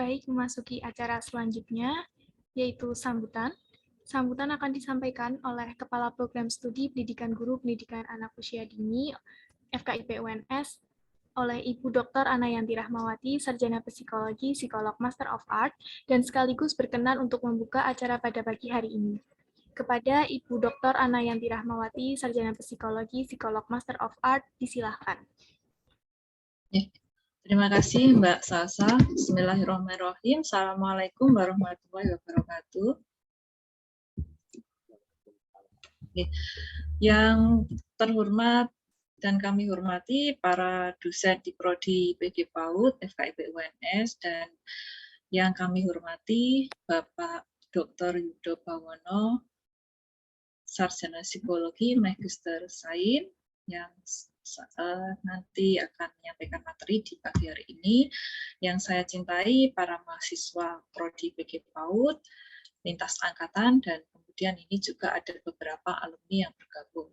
Baik, memasuki acara selanjutnya, yaitu sambutan. Sambutan akan disampaikan oleh Kepala Program Studi Pendidikan Guru Pendidikan Anak Usia Dini FKIP UNS oleh Ibu Dr. Anayanti Rahmawati, Sarjana Psikologi, Psikolog Master of Art, dan sekaligus berkenan untuk membuka acara pada pagi hari ini. Kepada Ibu Dr. Anayanti Rahmawati, Sarjana Psikologi, Psikolog Master of Art, disilahkan. Terima kasih Mbak Sasa. Bismillahirrahmanirrahim. Assalamualaikum warahmatullahi wabarakatuh. Yang terhormat dan kami hormati para dosen di Prodi PG PAUD FKIP UNS, dan yang kami hormati Bapak Dr. Yudo Bawono, Sarjana Psikologi Magister Sains, yang nanti akan menyampaikan materi di pagi hari ini. Yang saya cintai para mahasiswa Prodi PG PAUD, lintas angkatan, dan kemudian ini juga ada beberapa alumni yang bergabung.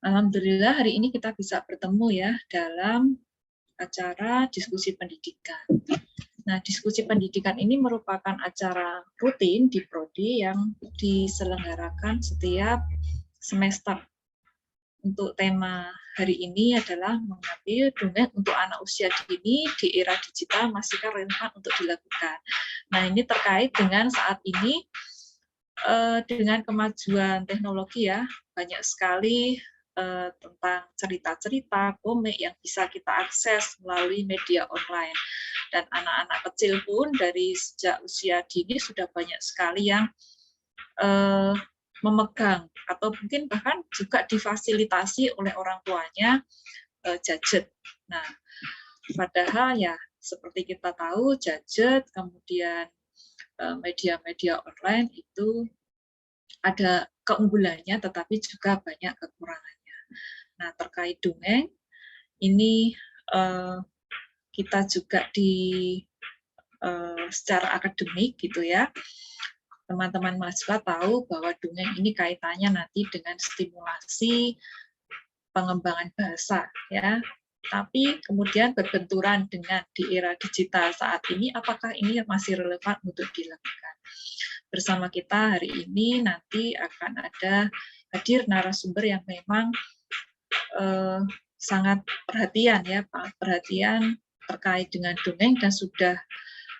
Alhamdulillah hari ini kita bisa bertemu ya dalam acara diskusi pendidikan. Nah, diskusi pendidikan ini merupakan acara rutin di Prodi yang diselenggarakan setiap semester. Untuk tema hari ini adalah mengambil dongeng untuk anak usia dini di era digital masihkah relevan untuk dilakukan. Nah, ini terkait dengan saat ini dengan kemajuan teknologi ya, banyak sekali tentang cerita-cerita, komik yang bisa kita akses melalui media online. Dan anak-anak kecil pun dari sejak usia dini sudah banyak sekali yang memegang atau mungkin bahkan juga difasilitasi oleh orang tuanya gadget. Nah, padahal ya seperti kita tahu gadget kemudian media-media online itu ada keunggulannya tetapi juga banyak kekurangannya. Nah, terkait dongeng ini kita juga secara akademik gitu ya, teman-teman mahasiswa tahu bahwa dongeng ini kaitannya nanti dengan stimulasi pengembangan bahasa ya. Tapi kemudian berbenturan dengan di era digital saat ini, apakah ini masih relevan untuk dilakukan? Bersama kita hari ini nanti akan ada hadir narasumber yang memang sangat perhatian ya, perhatian terkait dengan dongeng, dan sudah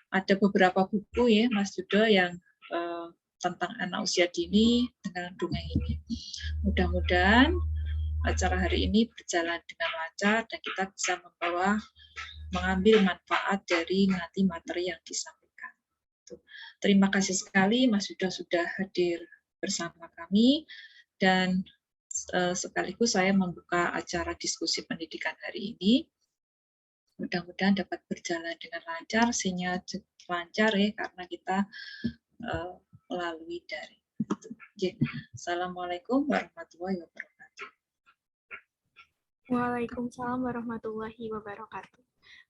ada beberapa buku ya Mas Yudo yang tentang anak usia dini dengan dongeng ini. Mudah-mudahan acara hari ini berjalan dengan lancar dan kita bisa mengambil manfaat dari nanti materi yang disampaikan. Terima kasih sekali Mas Yudo sudah hadir bersama kami, dan sekaligus saya membuka acara diskusi pendidikan hari ini. Mudah-mudahan dapat berjalan dengan lancar, sinyal lancar ya, karena kita melalui daring. Assalamualaikum warahmatullahi wabarakatuh. Waalaikumsalam warahmatullahi wabarakatuh.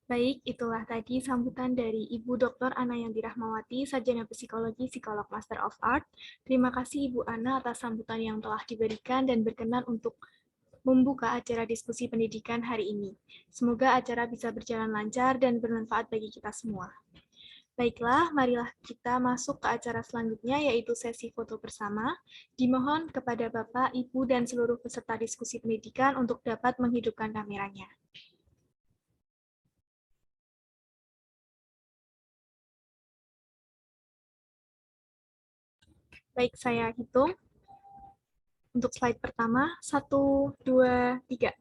Baik, itulah tadi sambutan dari Ibu Dr. Anayanti Rahmawati, Sarjana Psikologi, Psikolog Master of Art. Terima kasih Ibu Ana atas sambutan yang telah diberikan dan berkenan untuk membuka acara diskusi pendidikan hari ini. Semoga acara bisa berjalan lancar dan bermanfaat bagi kita semua. Baiklah, marilah kita masuk ke acara selanjutnya, yaitu sesi foto bersama. Dimohon kepada Bapak, Ibu, dan seluruh peserta diskusi pendidikan untuk dapat menghidupkan kameranya. Baik, saya hitung. Untuk slide pertama, 1, 2, 3.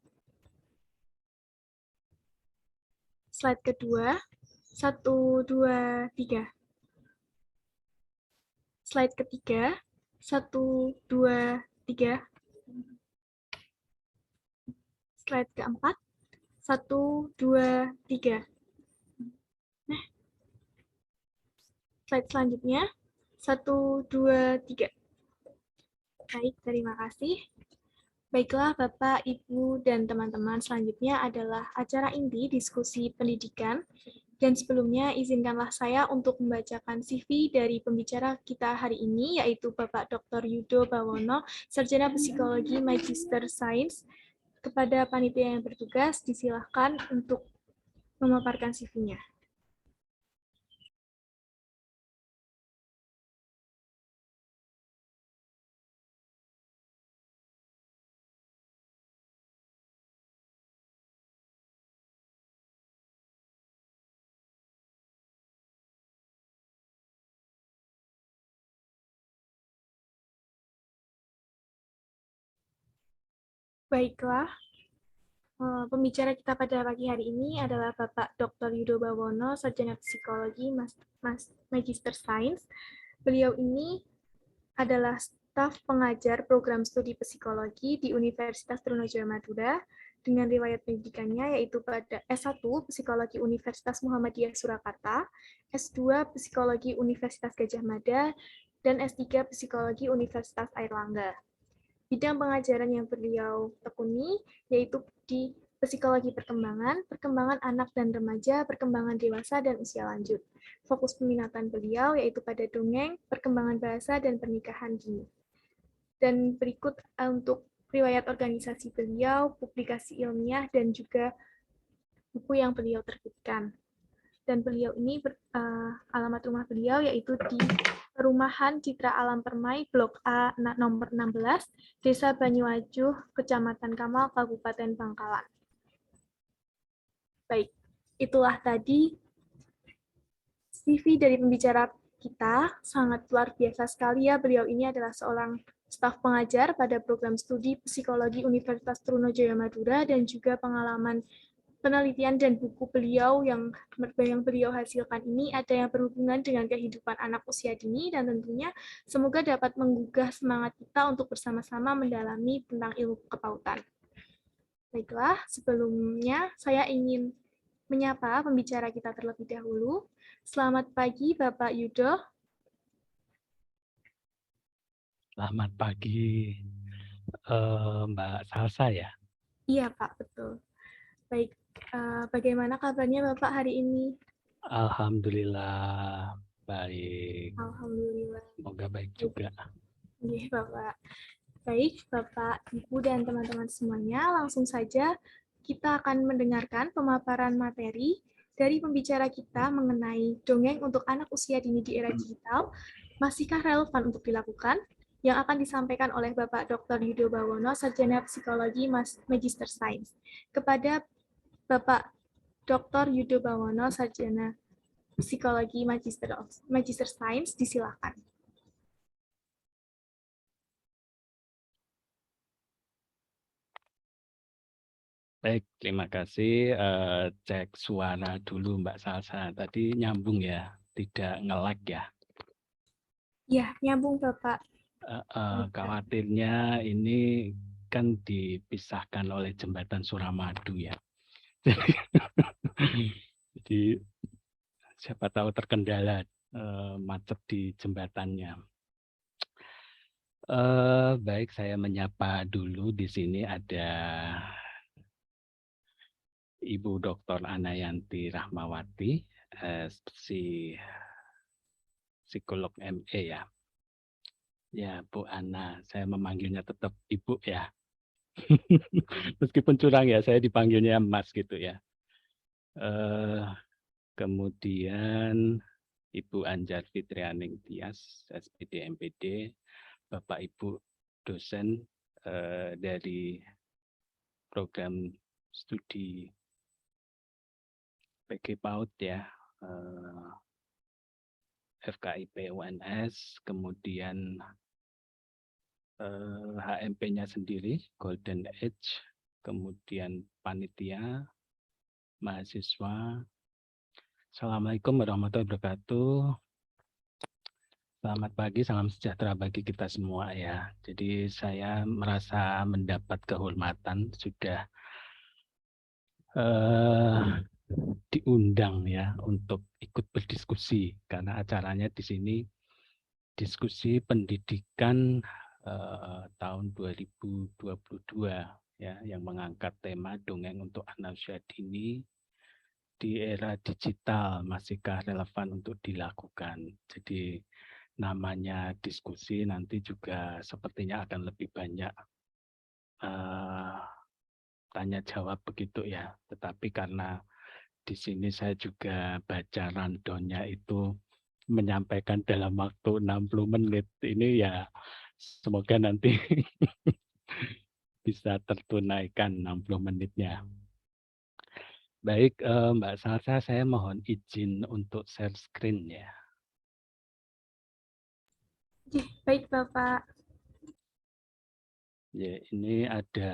Slide kedua, 1, 2, 3. Slide ketiga, 1, 2, 3. Slide keempat, 1, 2, 3. Nah, slide selanjutnya, 1, 2, 3. Baik, terima kasih. Baiklah, Bapak, Ibu, dan teman-teman, selanjutnya adalah acara inti diskusi pendidikan. Dan sebelumnya, izinkanlah saya untuk membacakan CV dari pembicara kita hari ini, yaitu Bapak Dr. Yudo Bawono, Sarjana Psikologi Magister Sains. Kepada panitia yang bertugas, disilahkan untuk memaparkan CV-nya. Baiklah, pembicara kita pada pagi hari ini adalah Bapak Dr. Yudo Bawono, Sarjana Psikologi, Magister Sains. Beliau ini adalah staf pengajar program studi psikologi di Universitas Trunojoyo Madura dengan riwayat pendidikannya yaitu pada S1 Psikologi Universitas Muhammadiyah Surakarta, S2 Psikologi Universitas Gadjah Mada, dan S3 Psikologi Universitas Airlangga. Bidang pengajaran yang beliau tekuni yaitu di psikologi perkembangan, perkembangan anak dan remaja, perkembangan dewasa, dan usia lanjut. Fokus peminatan beliau yaitu pada dongeng, perkembangan bahasa, dan pernikahan dini. Dan berikut untuk riwayat organisasi beliau, publikasi ilmiah, dan juga buku yang beliau terbitkan. Dan beliau ini alamat rumah beliau yaitu di Perumahan Citra Alam Permai, Blok A nomor 16, Desa Banyuajuh, Kecamatan Kamal, Kabupaten Bangkalan. Baik, itulah tadi CV dari pembicara kita. Sangat luar biasa sekali ya, beliau ini adalah seorang staf pengajar pada program studi Psikologi Universitas Trunojoyo Madura dan juga pengalaman penelitian dan buku beliau yang beliau hasilkan ini ada yang berhubungan dengan kehidupan anak usia dini dan tentunya semoga dapat menggugah semangat kita untuk bersama-sama mendalami tentang ilmu kepautan. Baiklah, sebelumnya saya ingin menyapa pembicara kita terlebih dahulu. Selamat pagi Bapak Yudo. Selamat pagi Mbak Salsa ya? Iya Pak, betul. Baik, bagaimana kabarnya Bapak hari ini? Alhamdulillah baik. Alhamdulillah. Semoga baik juga. Iya Bapak. Baik, Bapak, Ibu, dan teman-teman semuanya, langsung saja kita akan mendengarkan pemaparan materi dari pembicara kita mengenai dongeng untuk anak usia dini di era digital, masihkah relevan untuk dilakukan, yang akan disampaikan oleh Bapak Dr. Yudo Bawono, Sarjana Psikologi Magister Sains. Kepada Bapak Dr. Yudo Bawono, Sarjana Psikologi Magister Sains, disilakan. Baik, terima kasih. Cek suara dulu Mbak Salsa. Tadi nyambung ya, tidak nge-lag ya? Ya, nyambung Bapak. Khawatirnya ini kan dipisahkan oleh jembatan Suramadu ya. Jadi siapa tahu terkendala macet di jembatannya. Baik, saya menyapa dulu di sini ada Ibu Dr. Anayanti Rahmawati, psikolog ME ya. Ya, Bu Ana, saya memanggilnya tetap Ibu ya. Meskipun curang ya, saya dipanggilnya Mas gitu ya. Kemudian Ibu Anjar Fitrianing Tias, SPD MPD, Bapak Ibu dosen dari program studi PG PAUD ya, FKIP UNS, kemudian HMP-nya sendiri, Golden Age, kemudian panitia, mahasiswa. Assalamualaikum warahmatullahi wabarakatuh. Selamat pagi, salam sejahtera bagi kita semua ya. Jadi saya merasa mendapat kehormatan sudah diundang ya untuk ikut berdiskusi karena acaranya di sini diskusi pendidikan tahun 2022 ya yang mengangkat tema dongeng untuk anak usia dini di era digital masihkah relevan untuk dilakukan. Jadi namanya diskusi nanti juga sepertinya akan lebih banyak tanya jawab begitu ya. Tetapi karena di sini saya juga baca rundown-nya itu menyampaikan dalam waktu 60 menit. Ini ya semoga nanti bisa tertunaikan 60 menitnya. Baik, Mbak Salsa, saya mohon izin untuk share screen ya. Baik, Bapak. Ya, ini ada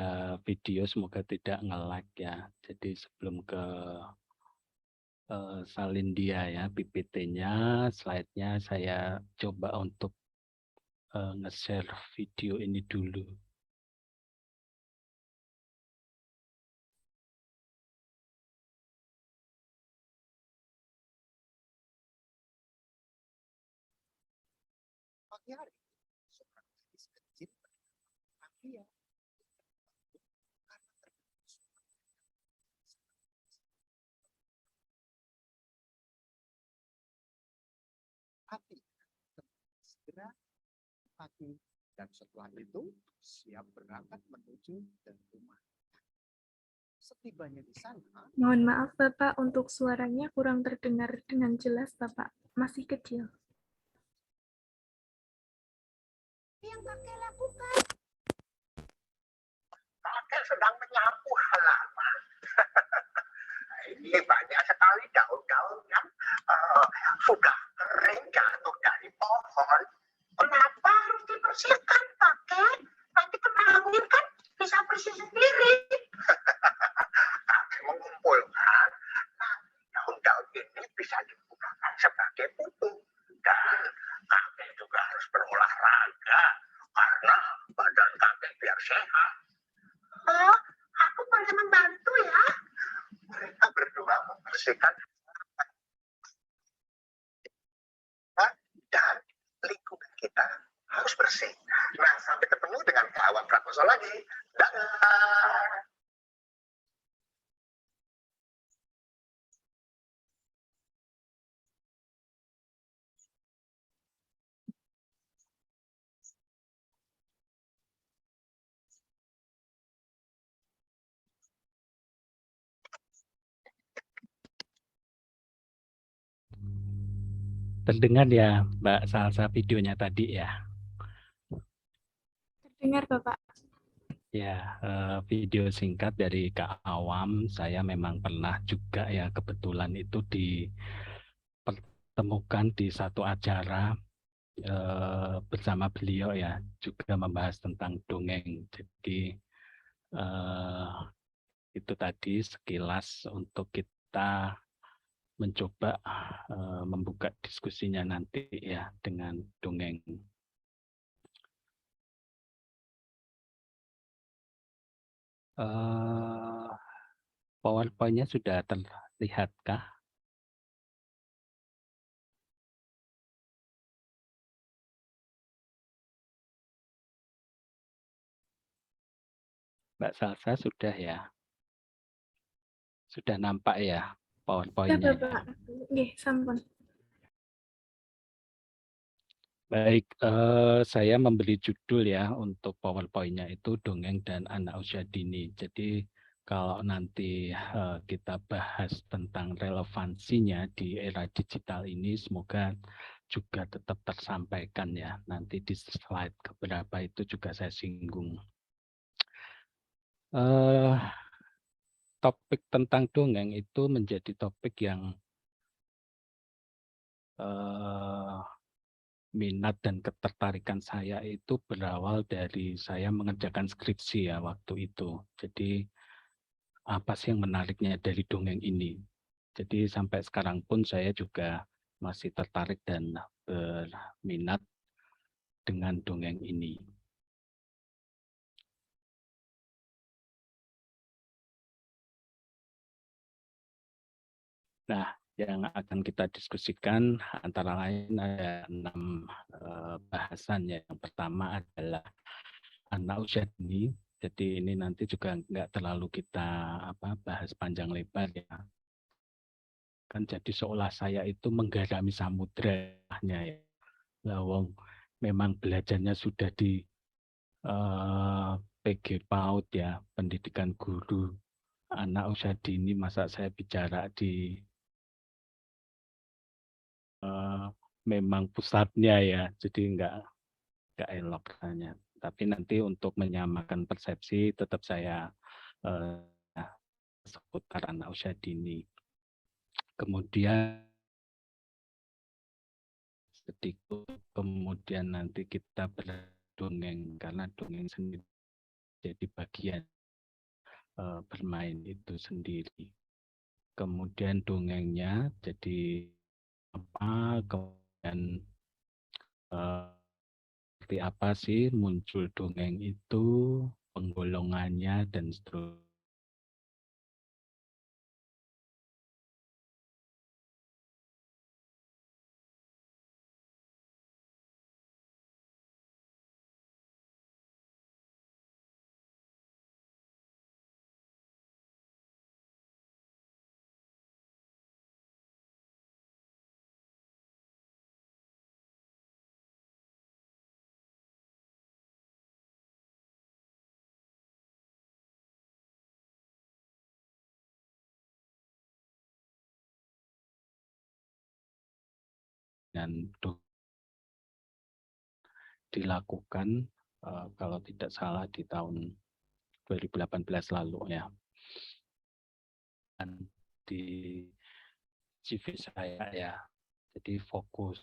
video, semoga tidak nge-lag ya. Jadi sebelum ke salin dia ya PPT-nya, slide-nya saya coba untuk nge-share video ini dulu. Pagi hari, seorang gadis kecil bernama Afia karena terkejut Afia segera pagi dan setelah itu siap berangkat menuju ke rumah. Setibanya di sana, Mohon maaf Bapak, untuk suaranya kurang terdengar dengan jelas Bapak. Masih kecil. yang kakek lakukan. Kakek sedang menyapu halaman. Ini banyak sekali daun-daun yang sudah kering jatuh dari pohon. Kenapa harus dibersihkan, kakek? Nanti kena angin kan bisa bersih sendiri. Kakek mengumpulkan daun-daun ini bisa digunakan sebagai pupuk. Dan kakek juga harus berolahraga karena badan kakek biar sehat. Oh, aku boleh membantu ya? Mereka berdua membersihkan dan lingkungan kita harus bersih. Nah, sampai ketemu dengan Kak Awan Prakoso lagi. Dadah! Terdengar ya Mbak Salsa videonya tadi ya? Terdengar Bapak. Ya, video singkat dari Kak Awam. Saya memang pernah juga ya, kebetulan itu dipertemukan di satu acara bersama beliau ya, juga membahas tentang dongeng. Jadi itu tadi sekilas untuk kita mencoba membuka diskusinya nanti ya dengan dongeng. PowerPoint-nya sudah terlihatkah? Mbak Salsa sudah ya? Sudah nampak ya Ya PowerPoint-nya ya? Bapak. Nggih, sampun. Baik, saya memberi judul ya untuk PowerPoint-nya itu Dongeng dan Anak Usia Dini. Jadi kalau nanti kita bahas tentang relevansinya di era digital ini, semoga juga tetap tersampaikan ya. Nanti di slide keberapa itu juga saya singgung. Topik tentang dongeng itu menjadi topik yang minat dan ketertarikan saya itu berawal dari saya mengerjakan skripsi ya waktu itu. Jadi apa sih yang menariknya dari dongeng ini? Jadi sampai sekarang pun saya juga masih tertarik dan berminat dengan dongeng ini. Nah, yang akan kita diskusikan antara lain ada 6 bahasan ya. Yang pertama adalah anak usia dini. Jadi ini nanti juga nggak terlalu kita bahas panjang lebar ya. Kan jadi seolah saya itu menggarami samudranya ya. Lawang memang belajarnya sudah di PG PAUD ya, pendidikan guru anak usia dini, masa saya bicara di memang pusatnya ya, jadi nggak elok rasanya. Tapi nanti untuk menyamakan persepsi tetap saya seputar anak usia dini. Kemudian sedikit, kemudian nanti kita berdongeng karena dongeng sendiri jadi bagian bermain itu sendiri. Kemudian dongengnya jadi apa, kemudian seperti apa sih muncul dongeng itu, penggolongannya, dan seterusnya. Dan dilakukan kalau tidak salah di tahun 2018 lalu ya. Dan di CV saya ya, jadi fokus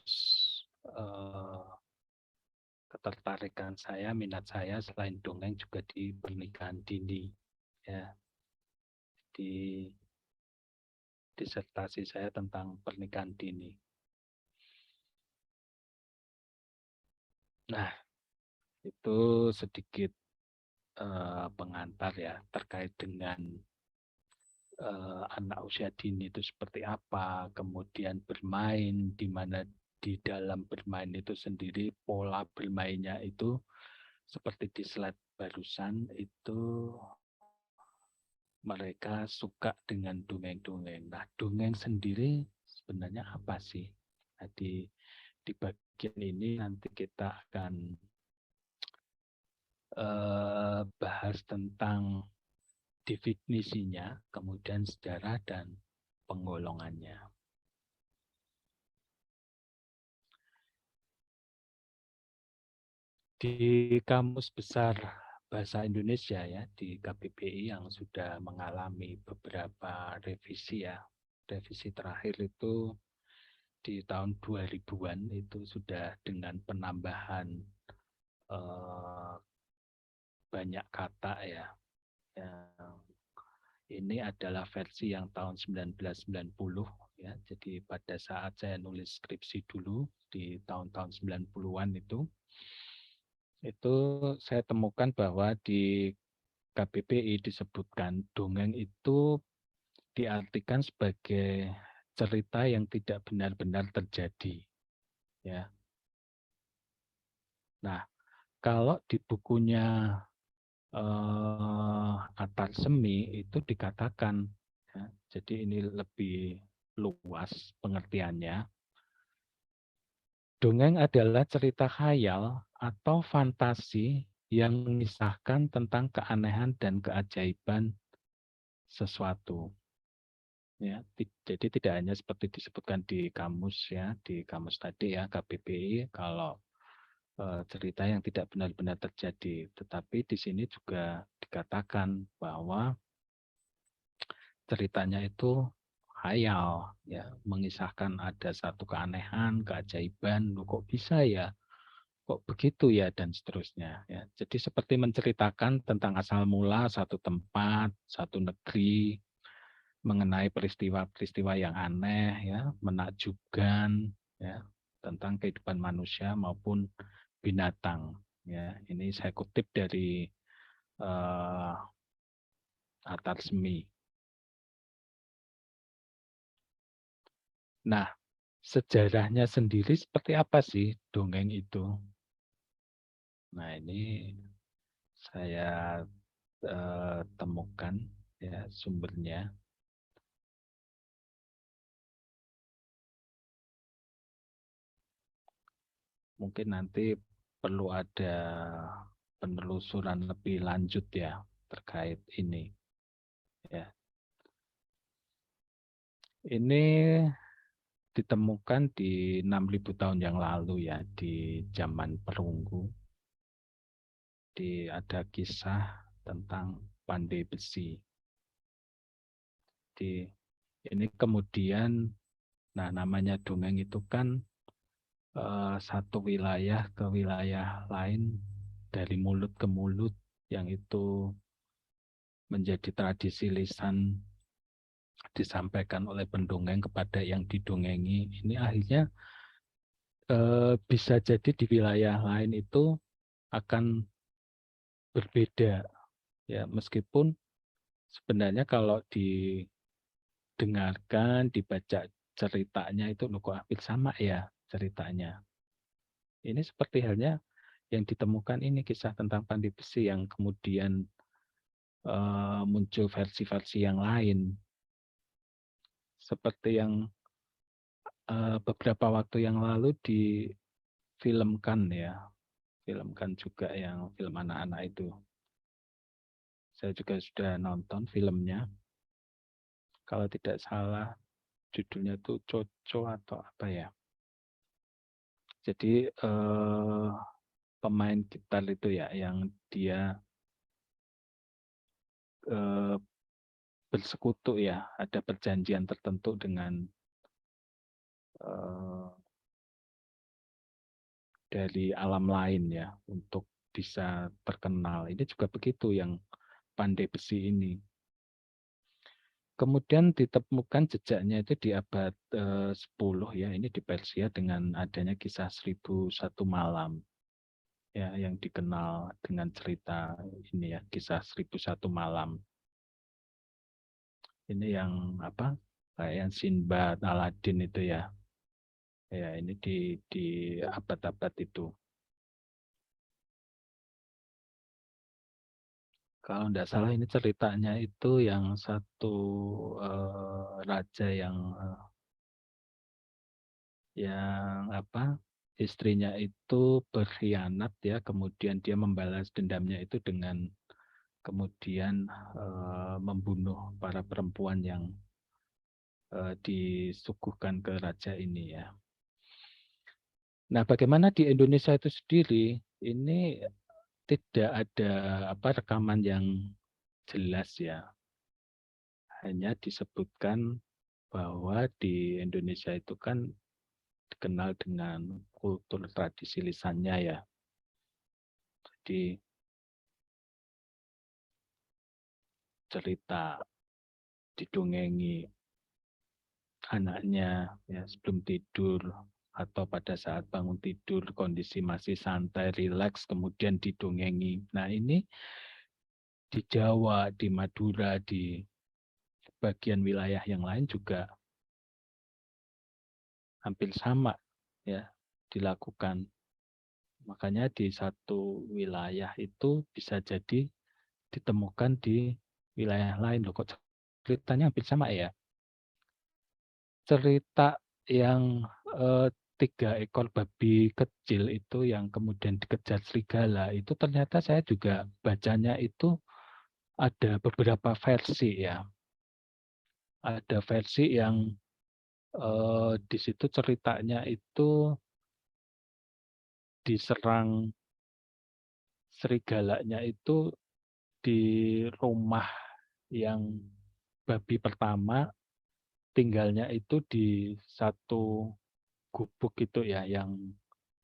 ketertarikan saya, minat saya selain dongeng juga di pernikahan dini ya. Di disertasi saya tentang pernikahan dini. Nah, itu sedikit pengantar ya terkait dengan anak usia dini itu seperti apa, kemudian bermain, di mana di dalam bermain itu sendiri pola bermainnya itu seperti di slide barusan itu mereka suka dengan dongeng-dongeng. Nah, dongeng sendiri sebenarnya apa sih? Nah, di bagian ini nanti kita akan bahas tentang definisinya, kemudian sejarah dan penggolongannya. Di Kamus Besar Bahasa Indonesia ya, di KBBI yang sudah mengalami beberapa revisi ya. Revisi terakhir itu di tahun 2000-an itu sudah dengan penambahan banyak kata ya. Ini adalah versi yang tahun 1990 ya. Jadi pada saat saya nulis skripsi dulu di tahun-tahun 90-an itu saya temukan bahwa di KBBI disebutkan dongeng itu diartikan sebagai cerita yang tidak benar-benar terjadi ya. Nah, kalau di bukunya Atar Semi itu dikatakan ya, jadi ini lebih luas pengertiannya. Dongeng adalah cerita khayal atau fantasi yang mengisahkan tentang keanehan dan keajaiban sesuatu. Ya, jadi tidak hanya seperti disebutkan di kamus ya, di kamus tadi ya KBBI kalau cerita yang tidak benar-benar terjadi, tetapi di sini juga dikatakan bahwa ceritanya itu khayal ya, mengisahkan ada satu keanehan, keajaiban, loh kok bisa ya? Kok begitu ya, dan seterusnya ya. Jadi seperti menceritakan tentang asal mula satu tempat, satu negeri, mengenai peristiwa-peristiwa yang aneh ya, menakjubkan ya, tentang kehidupan manusia maupun binatang ya. Ini saya kutip dari Atar Semi. Nah, sejarahnya sendiri seperti apa sih dongeng itu? Nah, ini saya temukan ya sumbernya. Mungkin nanti perlu ada penelusuran lebih lanjut ya terkait ini. Ya. Ini ditemukan di 6.000 tahun yang lalu ya, di zaman perunggu. Ada kisah tentang pandai besi. Ini kemudian, nah namanya dongeng itu kan satu wilayah ke wilayah lain, dari mulut ke mulut yang itu menjadi tradisi lisan disampaikan oleh pendongeng kepada yang didongengi, ini akhirnya bisa jadi di wilayah lain itu akan berbeda, ya, meskipun sebenarnya kalau didengarkan, dibaca ceritanya itu kok hampir sama ya ceritanya. Ini seperti halnya yang ditemukan ini kisah tentang Pandai Besi yang kemudian muncul versi-versi yang lain. Seperti yang beberapa waktu yang lalu difilmkan ya, filmkan juga yang film anak-anak itu. Saya juga sudah nonton filmnya. Kalau tidak salah judulnya itu Coco atau apa ya. Jadi pemain gitar itu ya yang dia bersekutu ya, ada perjanjian tertentu dengan dari alam lain ya untuk bisa terkenal. Ini juga begitu yang Pandai Besi ini. Kemudian ditemukan jejaknya itu di abad 10 ya, ini di Persia dengan adanya kisah 1001 malam. Ya, yang dikenal dengan cerita ini ya, kisah 1001 malam. Ini yang apa? Kayak yang Sinbad, Aladin itu ya. Ya, ini di abad-abad itu. Kalau tidak salah ini ceritanya itu yang satu raja yang apa? Istrinya itu berkhianat ya, kemudian dia membalas dendamnya itu dengan kemudian membunuh para perempuan yang disuguhkan ke raja ini ya. Nah, bagaimana di Indonesia itu sendiri ini tidak ada rekaman yang jelas ya. Hanya disebutkan bahwa di Indonesia itu kan dikenal dengan kultur tradisi lisannya ya. Jadi cerita didongengi anaknya ya sebelum tidur atau pada saat bangun tidur kondisi masih santai, rileks, kemudian didongengi. Nah ini di Jawa, di Madura, di bagian wilayah yang lain juga hampir sama ya dilakukan. Makanya di satu wilayah itu bisa jadi ditemukan di wilayah lain. Loh, kok ceritanya hampir sama ya? Cerita yang 3 ekor babi kecil itu yang kemudian dikejar serigala itu ternyata saya juga bacanya itu ada beberapa versi ya. Ada versi yang di situ ceritanya itu diserang serigalanya itu di rumah yang babi pertama tinggalnya itu di satu gubuk gitu ya, yang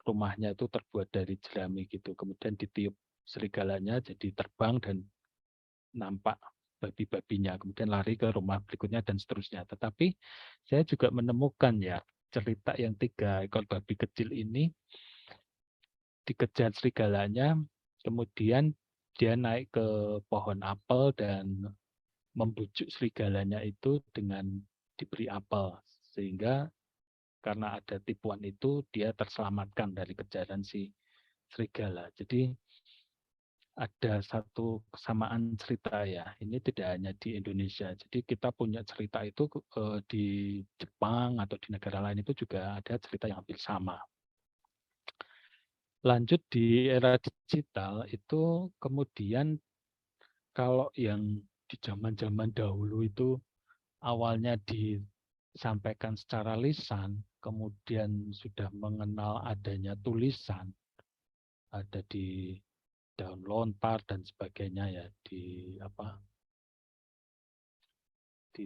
rumahnya itu terbuat dari jerami gitu. Kemudian ditiup serigalanya jadi terbang dan nampak babi-babinya. Kemudian lari ke rumah berikutnya dan seterusnya. Tetapi saya juga menemukan ya cerita yang 3 ekor babi kecil ini dikejar serigalanya, kemudian dia naik ke pohon apel dan membujuk serigalanya itu dengan diberi apel. Sehingga karena ada tipuan itu, dia terselamatkan dari kejaran si serigala. Jadi ada satu kesamaan cerita ya. Ini tidak hanya di Indonesia. Jadi kita punya cerita itu di Jepang atau di negara lain itu juga ada cerita yang hampir sama. Lanjut di era digital itu kemudian kalau yang di zaman-zaman dahulu itu awalnya disampaikan secara lisan, kemudian sudah mengenal adanya tulisan, ada di daun lontar dan sebagainya ya, di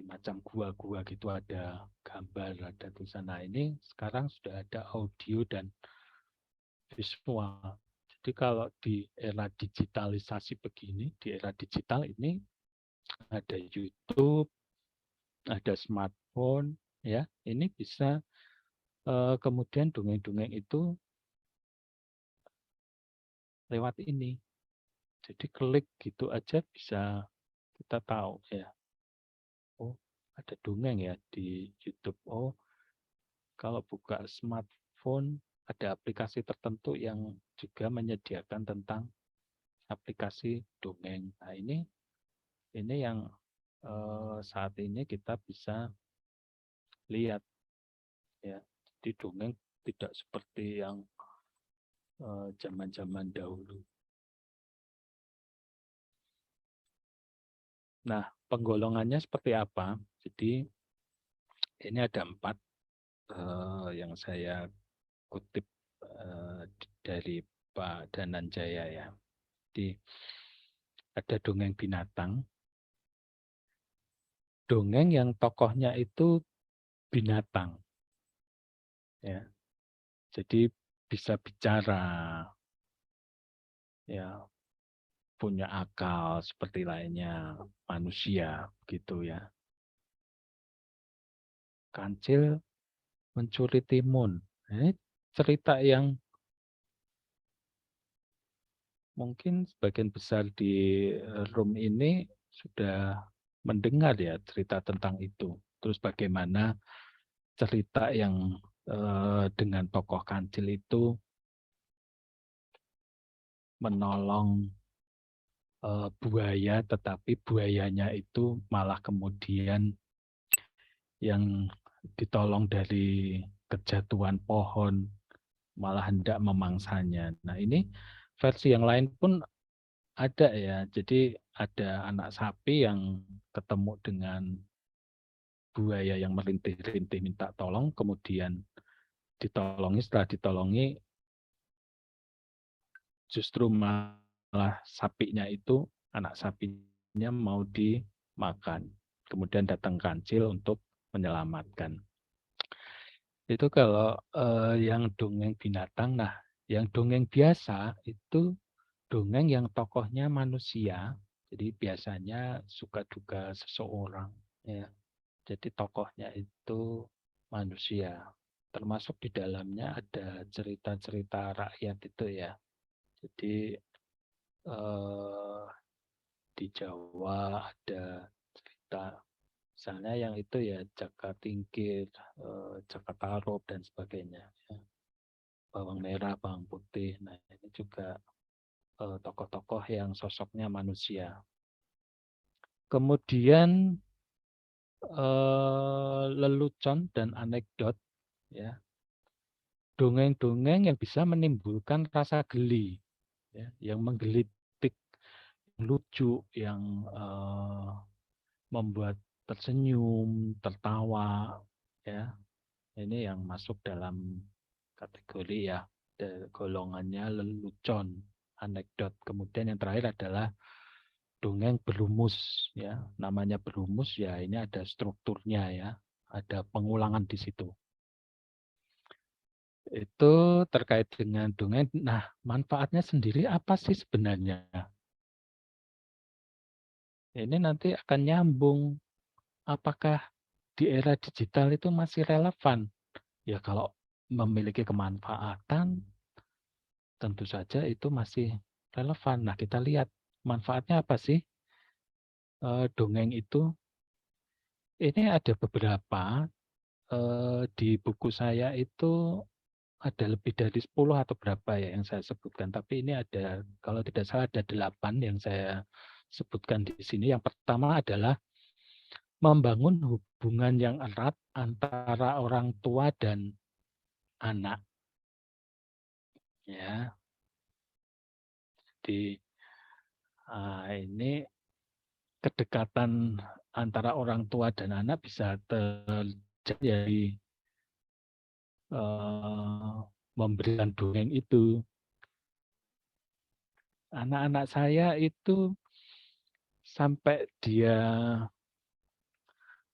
macam gua-gua gitu ada gambar, ada tulisan. Nah ini sekarang sudah ada audio dan visual. Jadi kalau di era digitalisasi begini, di era digital ini ada YouTube, ada smartphone, ya, ini bisa kemudian dongeng-dongeng itu lewat ini. Jadi klik gitu aja bisa kita tahu ya. Oh, ada dongeng ya di YouTube. Oh, kalau buka smartphone ada aplikasi tertentu yang juga menyediakan tentang aplikasi dongeng. Nah, ini yang saat ini kita bisa lihat ya. Di dongeng tidak seperti yang zaman-zaman dahulu. Nah, penggolongannya seperti apa? Jadi ini ada 4 yang saya kutip dari Pak Dananjaya ya. Jadi ada dongeng binatang, dongeng yang tokohnya itu binatang, ya. Jadi bisa bicara, ya, punya akal seperti lainnya manusia, gitu ya. Kancil mencuri timun. Ini cerita yang mungkin sebagian besar di room ini sudah mendengar ya cerita tentang itu. Terus bagaimana cerita yang dengan tokoh kancil itu menolong buaya, tetapi buayanya itu malah kemudian yang ditolong dari kejatuhan pohon malah hendak memangsanya. Nah, ini versi yang lain pun ada ya. Jadi ada anak sapi yang ketemu dengan buaya yang merintih-rintih minta tolong, kemudian ditolongi, setelah ditolongi justru malah sapinya itu, anak sapinya mau dimakan. Kemudian datang kancil untuk menyelamatkan. Itu kalau yang dongeng binatang. Nah, yang dongeng biasa itu dongeng yang tokohnya manusia. Jadi biasanya suka duka seseorang. Ya. Jadi tokohnya itu manusia. Termasuk di dalamnya ada cerita-cerita rakyat itu ya. Jadi di Jawa ada cerita, misalnya yang itu ya Jaka Tingkir, Jaka Tarub dan sebagainya. Ya. Bawang merah, bawang putih. Nah, ini juga tokoh-tokoh yang sosoknya manusia. Kemudian lelucon dan anekdot, ya, dongeng-dongeng yang bisa menimbulkan rasa geli, ya, yang menggelitik, lucu, yang membuat tersenyum, tertawa, ya, ini yang masuk dalam kategori ya golongannya lelucon, anekdot. Kemudian yang terakhir adalah dongeng berumus, ya. Namanya berumus ya, ini ada strukturnya ya, ada pengulangan di situ. Itu terkait dengan dongeng. Nah, manfaatnya sendiri apa sih sebenarnya? Ini nanti akan nyambung. Apakah di era digital itu masih relevan? Ya kalau memiliki kemanfaatan, tentu saja itu masih relevan. Nah, kita lihat manfaatnya apa sih dongeng itu. Ini ada beberapa di buku saya itu ada lebih dari 10 atau berapa ya yang saya sebutkan. Tapi ini ada, kalau tidak salah ada 8 yang saya sebutkan di sini. Yang pertama adalah membangun hubungan yang erat antara orang tua dan anak. Ya, di ini kedekatan antara orang tua dan anak bisa terjadi memberikan dongeng itu. Anak-anak saya itu sampai dia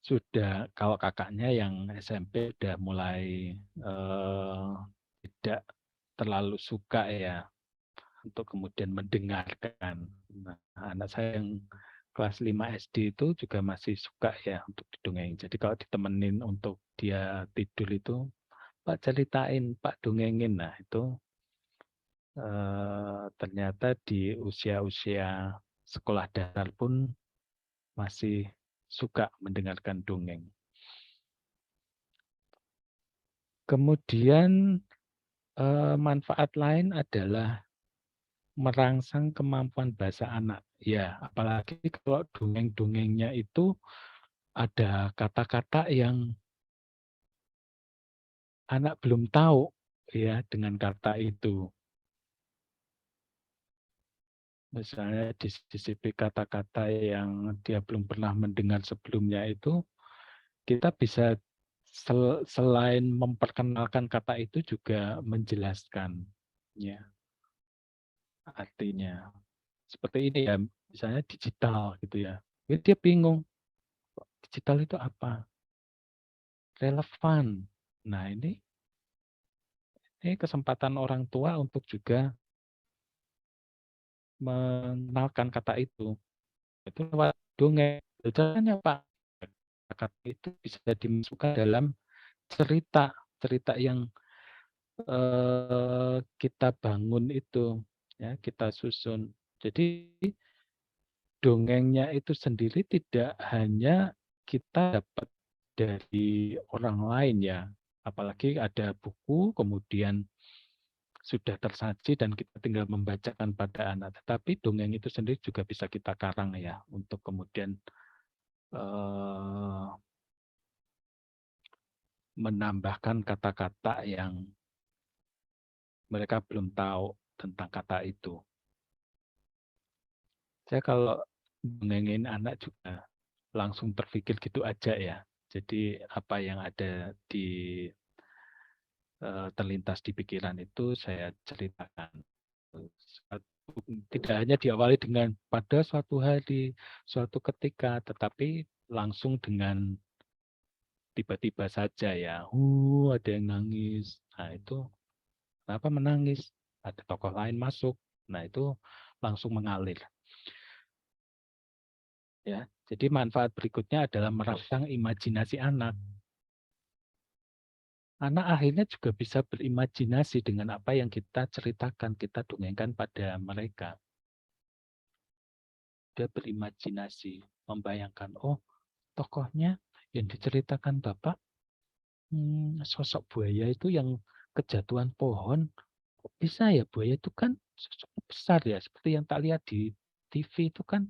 sudah, kalau kakaknya yang SMP udah mulai tidak terlalu suka ya untuk kemudian mendengarkan. Nah, anak saya yang kelas 5 SD itu juga masih suka ya untuk didongeng. Jadi kalau ditemenin untuk dia tidur itu, Pak ceritain, Pak dongengin. Nah itu ternyata di usia-usia sekolah dasar pun masih suka mendengarkan dongeng. Kemudian manfaat lain adalah merangsang kemampuan bahasa anak. Ya, apalagi kalau dongeng-dongengnya itu ada kata-kata yang anak belum tahu ya dengan kata itu. Misalnya disisipi kata-kata yang dia belum pernah mendengar sebelumnya itu, kita bisa selain memperkenalkan kata itu juga menjelaskan ya artinya. Seperti ini ya, misalnya digital gitu ya. Jadi dia bingung, digital itu apa? Relevan. Nah, ini kesempatan orang tua untuk juga mengenalkan kata itu. Itu lewat dongeng. Caranya Pak, kata itu bisa dimasukkan dalam cerita, cerita yang kita bangun itu, ya kita susun. Jadi dongengnya itu sendiri tidak hanya kita dapat dari orang lain ya, apalagi ada buku kemudian sudah tersaji dan kita tinggal membacakan pada anak. Tetapi dongeng itu sendiri juga bisa kita karang ya untuk kemudian menambahkan kata-kata yang mereka belum tahu tentang kata itu. Saya kalau dongengin anak juga langsung terpikir gitu aja ya. Jadi apa yang ada di terlintas di pikiran itu saya ceritakan. Tidak hanya diawali dengan pada suatu hari, suatu ketika, tetapi langsung dengan tiba-tiba saja ya. Ada yang nangis. Nah itu kenapa menangis? Ada tokoh lain masuk. Nah itu langsung mengalir. Ya, jadi manfaat berikutnya adalah merangsang imajinasi anak. Anak akhirnya juga bisa berimajinasi dengan apa yang kita ceritakan, kita dongengkan pada mereka. Dia berimajinasi, membayangkan, oh tokohnya yang diceritakan Bapak, sosok buaya itu yang kejatuhan pohon, kok bisa ya buaya itu kan sosoknya besar ya, seperti yang tak lihat di TV itu kan,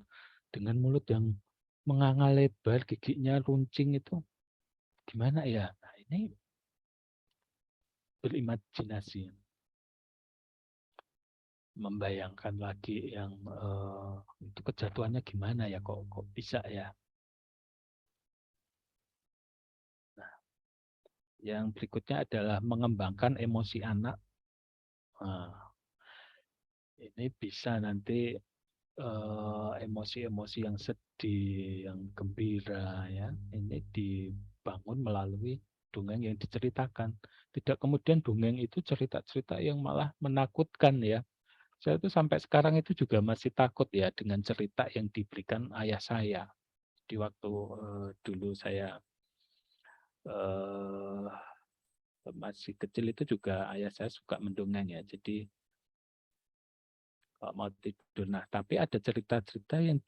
dengan mulut yang menganga lebar, giginya runcing itu, gimana ya? Nah ini berimajinasi, membayangkan lagi yang itu kejatuhannya gimana ya, kok bisa ya. Nah, yang berikutnya adalah mengembangkan emosi anak. Nah, ini bisa nanti emosi-emosi yang sedih, yang gembira ya, ini dibangun melalui dongeng yang diceritakan. Tidak kemudian dongeng itu cerita-cerita yang malah menakutkan ya. Saya tuh sampai sekarang itu juga masih takut ya dengan cerita yang diberikan ayah saya. Di waktu dulu saya masih kecil itu juga ayah saya suka mendongeng ya. Jadi kalau mau tidur. Nah, tapi ada cerita-cerita yang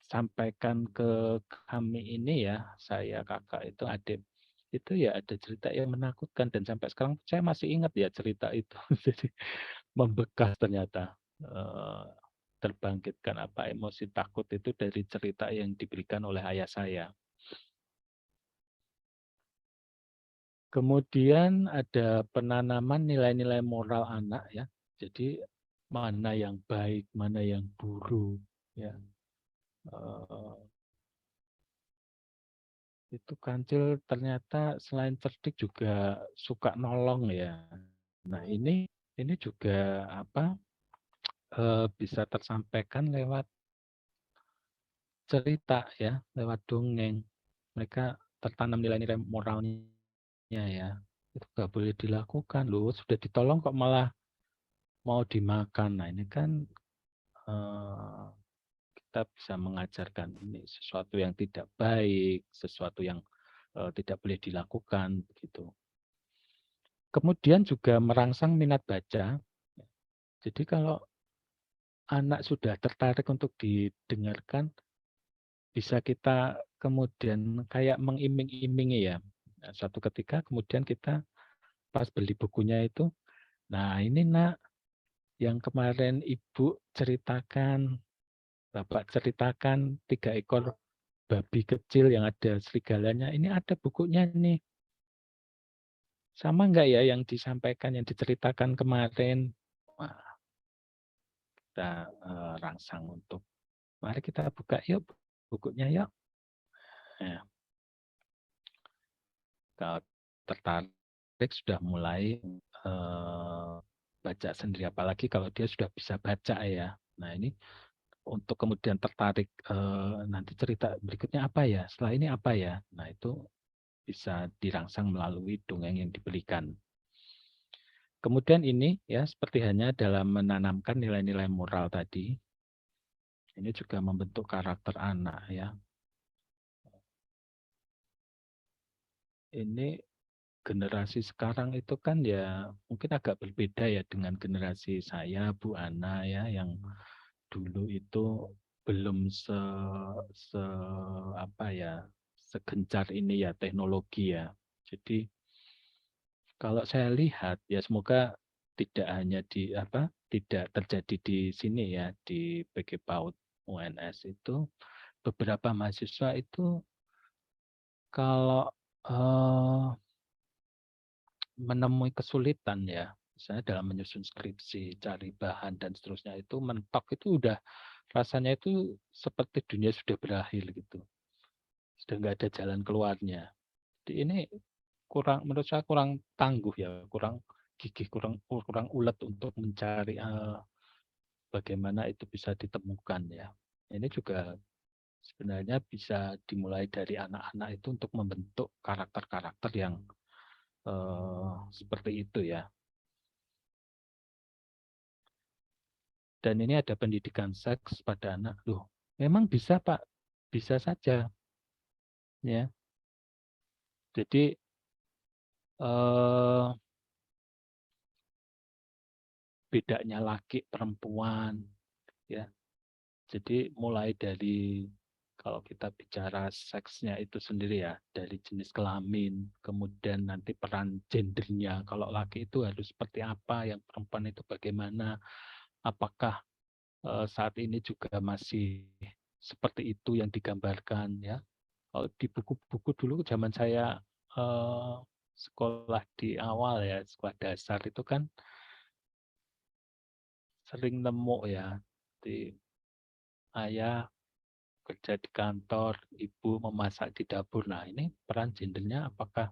disampaikan ke kami ini ya, saya kakak itu adik. Itu ya ada cerita yang menakutkan dan sampai sekarang saya masih ingat ya cerita itu. Jadi membekas ternyata. Terbangkitkan apa emosi takut itu dari cerita yang diberikan oleh ayah saya. Kemudian ada penanaman nilai-nilai moral anak ya. Jadi mana yang baik, mana yang buruk ya. Itu Kancil ternyata selain cerdik juga suka nolong ya. Nah ini juga apa bisa tersampaikan lewat cerita ya, lewat dongeng. Mereka tertanam nilai-nilai moralnya ya. Itu nggak boleh dilakukan loh. Sudah ditolong kok malah mau dimakan. Nah, ini kan kita bisa mengajarkan ini sesuatu yang tidak baik, sesuatu yang tidak boleh dilakukan begitu. Kemudian juga merangsang minat baca. Jadi kalau anak sudah tertarik untuk didengarkan, bisa kita kemudian kayak mengiming-imingi ya. Nah, suatu ketika kemudian kita pas beli bukunya itu, nah ini nak yang kemarin ibu ceritakan, bapak ceritakan 3 ekor babi kecil yang ada serigalanya, ini ada bukunya nih. Sama enggak ya yang disampaikan, yang diceritakan kemarin? Wah, kita rangsang untuk, mari kita buka yuk bukunya yuk. Nah, kalau tertarik sudah mulai baca sendiri, apalagi kalau dia sudah bisa baca ya. Nah ini untuk kemudian tertarik nanti cerita berikutnya apa ya, setelah ini apa ya. Nah itu bisa dirangsang melalui dongeng yang diberikan. Kemudian ini ya seperti hanya dalam menanamkan nilai-nilai moral tadi, ini juga membentuk karakter anak ya. Ini generasi sekarang itu kan ya mungkin agak berbeda ya dengan generasi saya, Bu Ana ya, yang dulu itu belum apa ya, segencar ini ya teknologi ya. Jadi kalau saya lihat ya semoga tidak hanya di apa, tidak terjadi di sini ya, di PG PAUD UNS itu beberapa mahasiswa itu kalau menemui kesulitan ya, misalnya dalam menyusun skripsi, cari bahan dan seterusnya, itu mentok itu udah rasanya itu seperti dunia sudah berakhir gitu. Sudah nggak ada jalan keluarnya. Jadi ini kurang, menurut saya kurang tangguh ya, kurang gigih, kurang ulet untuk mencari bagaimana itu bisa ditemukan ya. Ini juga sebenarnya bisa dimulai dari anak-anak itu untuk membentuk karakter-karakter yang seperti itu ya. Dan ini ada pendidikan seks pada anak. Loh, memang bisa Pak, bisa saja. Ya, jadi bedanya laki perempuan, ya. Jadi mulai dari kalau kita bicara seksnya itu sendiri ya, dari jenis kelamin, kemudian nanti peran gendernya. Kalau laki itu harus seperti apa, yang perempuan itu bagaimana, apakah saat ini juga masih seperti itu yang digambarkan ya. Kalau di buku-buku dulu zaman saya sekolah di awal ya, sekolah dasar itu kan sering nemu ya, di ayah kerja di kantor, ibu memasak di dapur. Nah ini peran gendernya apakah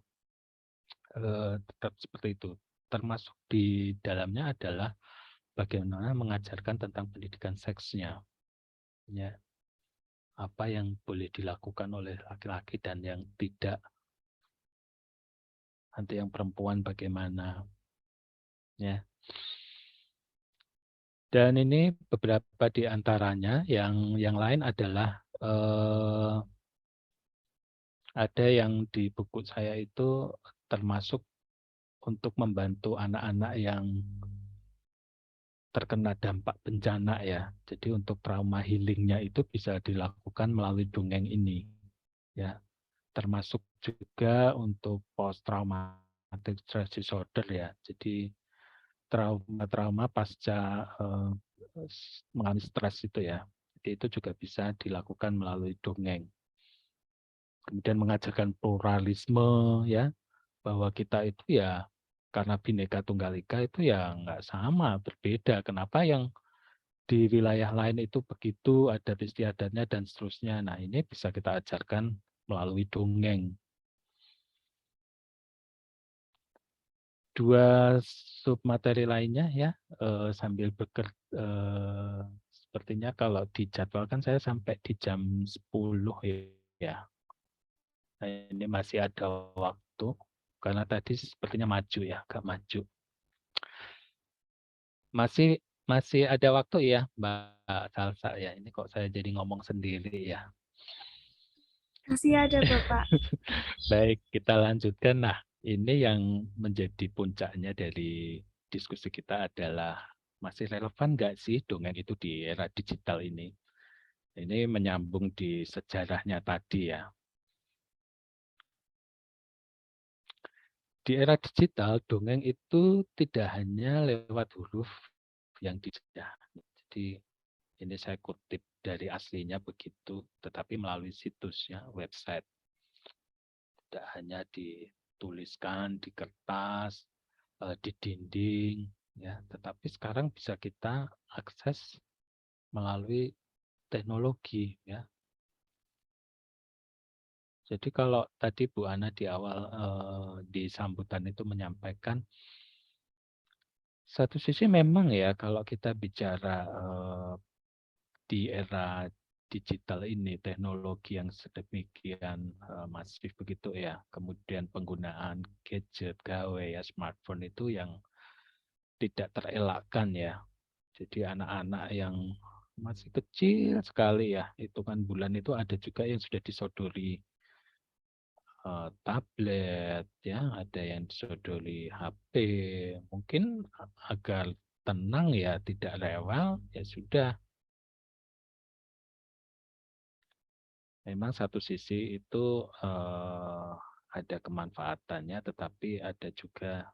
tetap seperti itu? Termasuk di dalamnya adalah bagaimana mengajarkan tentang pendidikan seksnya. Ya, apa yang boleh dilakukan oleh laki-laki dan yang tidak. Nanti yang perempuan bagaimana. Ya. Dan ini beberapa di antaranya, yang lain adalah ada yang di buku saya itu termasuk untuk membantu anak-anak yang terkena dampak bencana ya. Jadi untuk trauma healingnya itu bisa dilakukan melalui dongeng ini. Ya, termasuk juga untuk post traumatic stress disorder ya. Jadi trauma-trauma pasca mengalami stres itu ya. Jadi itu juga bisa dilakukan melalui dongeng. Kemudian mengajarkan pluralisme ya, bahwa kita itu ya karena Bhinneka Tunggal Ika itu ya nggak sama, berbeda. Kenapa yang di wilayah lain itu begitu, ada istiadatnya dan seterusnya. Nah ini bisa kita ajarkan melalui dongeng. Dua submateri lainnya ya, sambil bekerja, sepertinya kalau dijadwalkan saya sampai di jam 10 ya. Nah, ini masih ada waktu, karena tadi sepertinya maju ya, agak maju. Masih masih ada waktu ya, Mbak Salsa ya. Ini kok saya jadi ngomong sendiri ya. Masih ada Bapak. Baik, kita lanjutkan. Nah, ini yang menjadi puncaknya dari diskusi kita adalah masih relevan nggak sih dongeng itu di era digital ini? Ini menyambung di sejarahnya tadi ya. Di era digital, dongeng itu tidak hanya lewat huruf yang dijajah. Jadi ini saya kutip dari aslinya begitu, tetapi melalui situs ya, website. Tidak hanya dituliskan di kertas, di dinding, ya, tetapi sekarang bisa kita akses melalui teknologi ya. Jadi kalau tadi Bu Ana di awal di sambutan itu menyampaikan, satu sisi memang ya kalau kita bicara di era digital ini, teknologi yang sedemikian masif begitu ya, kemudian penggunaan gadget, gawai ya, smartphone itu yang tidak terelakkan ya. Jadi anak-anak yang masih kecil sekali ya, hitungan bulan itu ada juga yang sudah disodori tablet ya, ada yang disodori HP. Mungkin agar tenang ya, tidak rewel ya sudah. Memang satu sisi itu ada kemanfaatannya, tetapi ada juga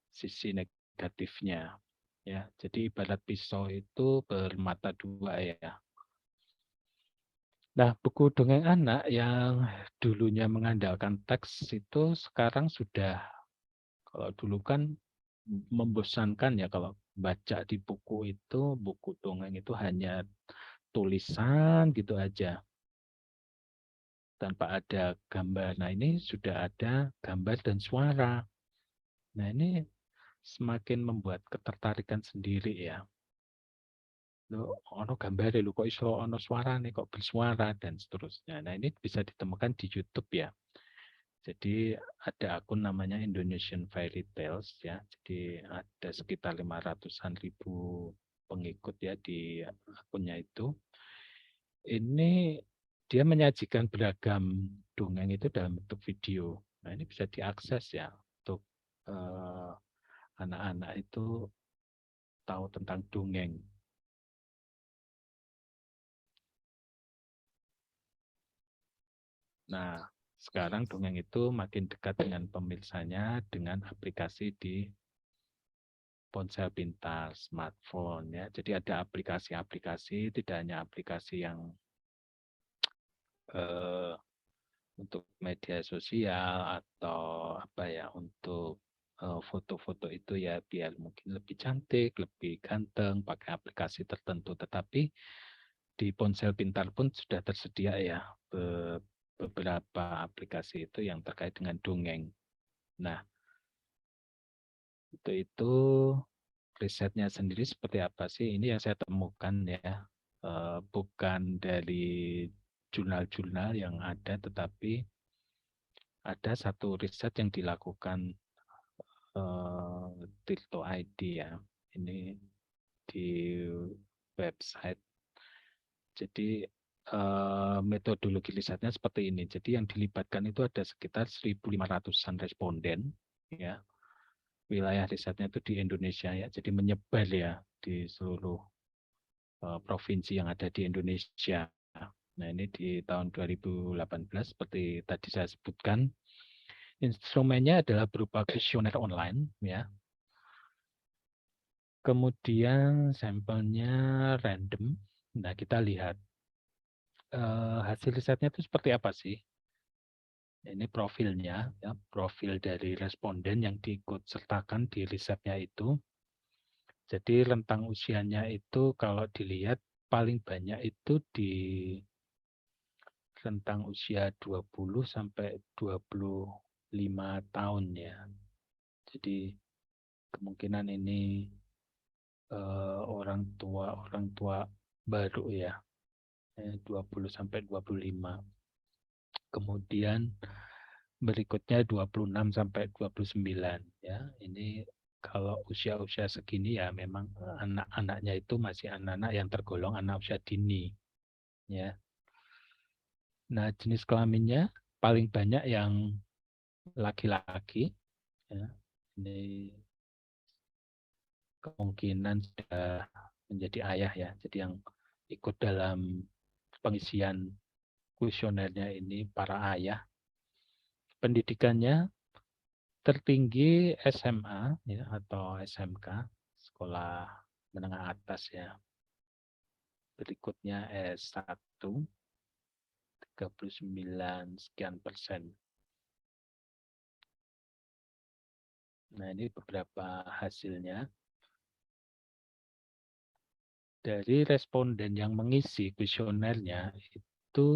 sisi negatifnya. Ya, jadi ibarat pisau itu bermata dua ya. Nah, buku dongeng anak yang dulunya mengandalkan teks itu sekarang sudah, kalau dulu kan membosankan ya kalau baca di buku itu, buku dongeng itu hanya tulisan gitu aja tanpa ada gambar. Nah, ini sudah ada gambar dan suara. Nah, ini semakin membuat ketertarikan sendiri ya. Lo ono gambar lo kok iso ono suara nih, kok bersuara dan seterusnya. Nah, ini bisa ditemukan di YouTube ya. Jadi ada akun namanya Indonesian Fairy Tales ya. Jadi ada sekitar 500-an ribu pengikut ya di akunnya itu. Ini dia menyajikan beragam dongeng itu dalam bentuk video. Nah, ini bisa diakses ya untuk anak-anak itu tahu tentang dongeng. Nah, sekarang dongeng itu makin dekat dengan pemirsanya dengan aplikasi di ponsel pintar, smartphone ya. Jadi ada aplikasi-aplikasi, tidak hanya aplikasi yang untuk media sosial atau apa ya, untuk foto-foto itu ya biar mungkin lebih cantik, lebih ganteng pakai aplikasi tertentu. Tetapi di ponsel pintar pun sudah tersedia ya beberapa aplikasi itu yang terkait dengan dongeng. Nah, itu risetnya sendiri seperti apa sih? Ini yang saya temukan ya, bukan dari jurnal-jurnal yang ada, tetapi ada satu riset yang dilakukan Tirto ID ya. Ini di website. Jadi metodologi risetnya seperti ini. Jadi yang dilibatkan itu ada sekitar 1.500-an responden ya. Wilayah risetnya itu di Indonesia ya. Jadi menyebar ya di seluruh provinsi yang ada di Indonesia. Nah, ini di tahun 2018 seperti tadi saya sebutkan. Instrumennya adalah berupa kuesioner online ya. Kemudian sampelnya random. Nah, kita lihat hasil risetnya itu seperti apa sih? Ini profilnya, ya, profil dari responden yang diikut sertakan di risetnya itu. Jadi rentang usianya itu kalau dilihat paling banyak itu di rentang usia 20 sampai 25 tahun ya. Jadi kemungkinan ini orang tua baru ya, 20 sampai 25. Kemudian berikutnya 26 sampai 29 ya. Ini kalau usia-usia segini ya memang anak-anaknya itu masih anak-anak yang tergolong anak usia dini. Ya. Nah, jenis kelaminnya paling banyak yang laki-laki. Ya. Ini kemungkinan sudah menjadi ayah ya. Jadi yang ikut dalam pengisian kuesionernya ini para ayah. Pendidikannya tertinggi SMA ya, atau SMK, sekolah menengah atas ya. Berikutnya S1, 39 sekian persen. Nah, ini beberapa hasilnya. Dari responden yang mengisi kuesionernya itu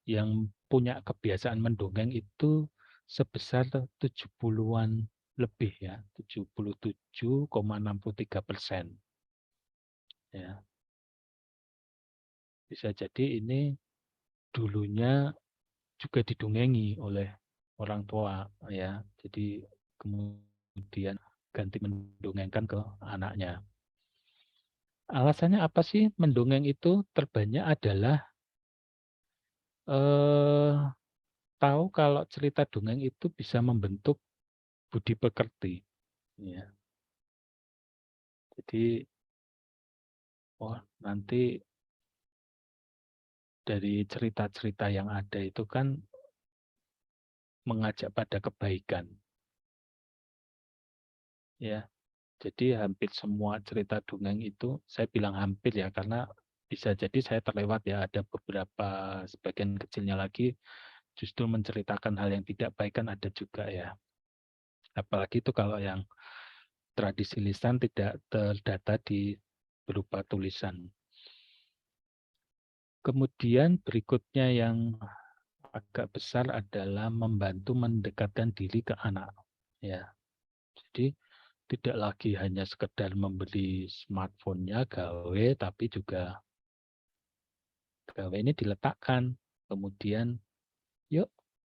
yang punya kebiasaan mendongeng itu sebesar 70-an lebih ya, 77,63%. Ya. Bisa jadi ini dulunya juga didongengi oleh orang tua ya. Jadi kemudian ganti mendongengkan ke anaknya. Alasannya apa sih mendongeng itu? Terbanyak adalah tahu kalau cerita dongeng itu bisa membentuk budi pekerti. Ya. Jadi, nanti dari cerita-cerita yang ada itu kan mengajak pada kebaikan. Ya, jadi hampir semua cerita dongeng itu, saya bilang hampir ya, karena bisa jadi saya terlewat ya, ada beberapa sebagian kecilnya lagi justru menceritakan hal yang tidak baik kan ada juga ya. Apalagi itu kalau yang tradisi lisan tidak terdata di berupa tulisan. Kemudian berikutnya yang agak besar adalah membantu mendekatkan diri ke anak. Ya, jadi tidak lagi hanya sekedar membeli smartphone-nya gawe, tapi juga gawe ini diletakkan. Kemudian, yuk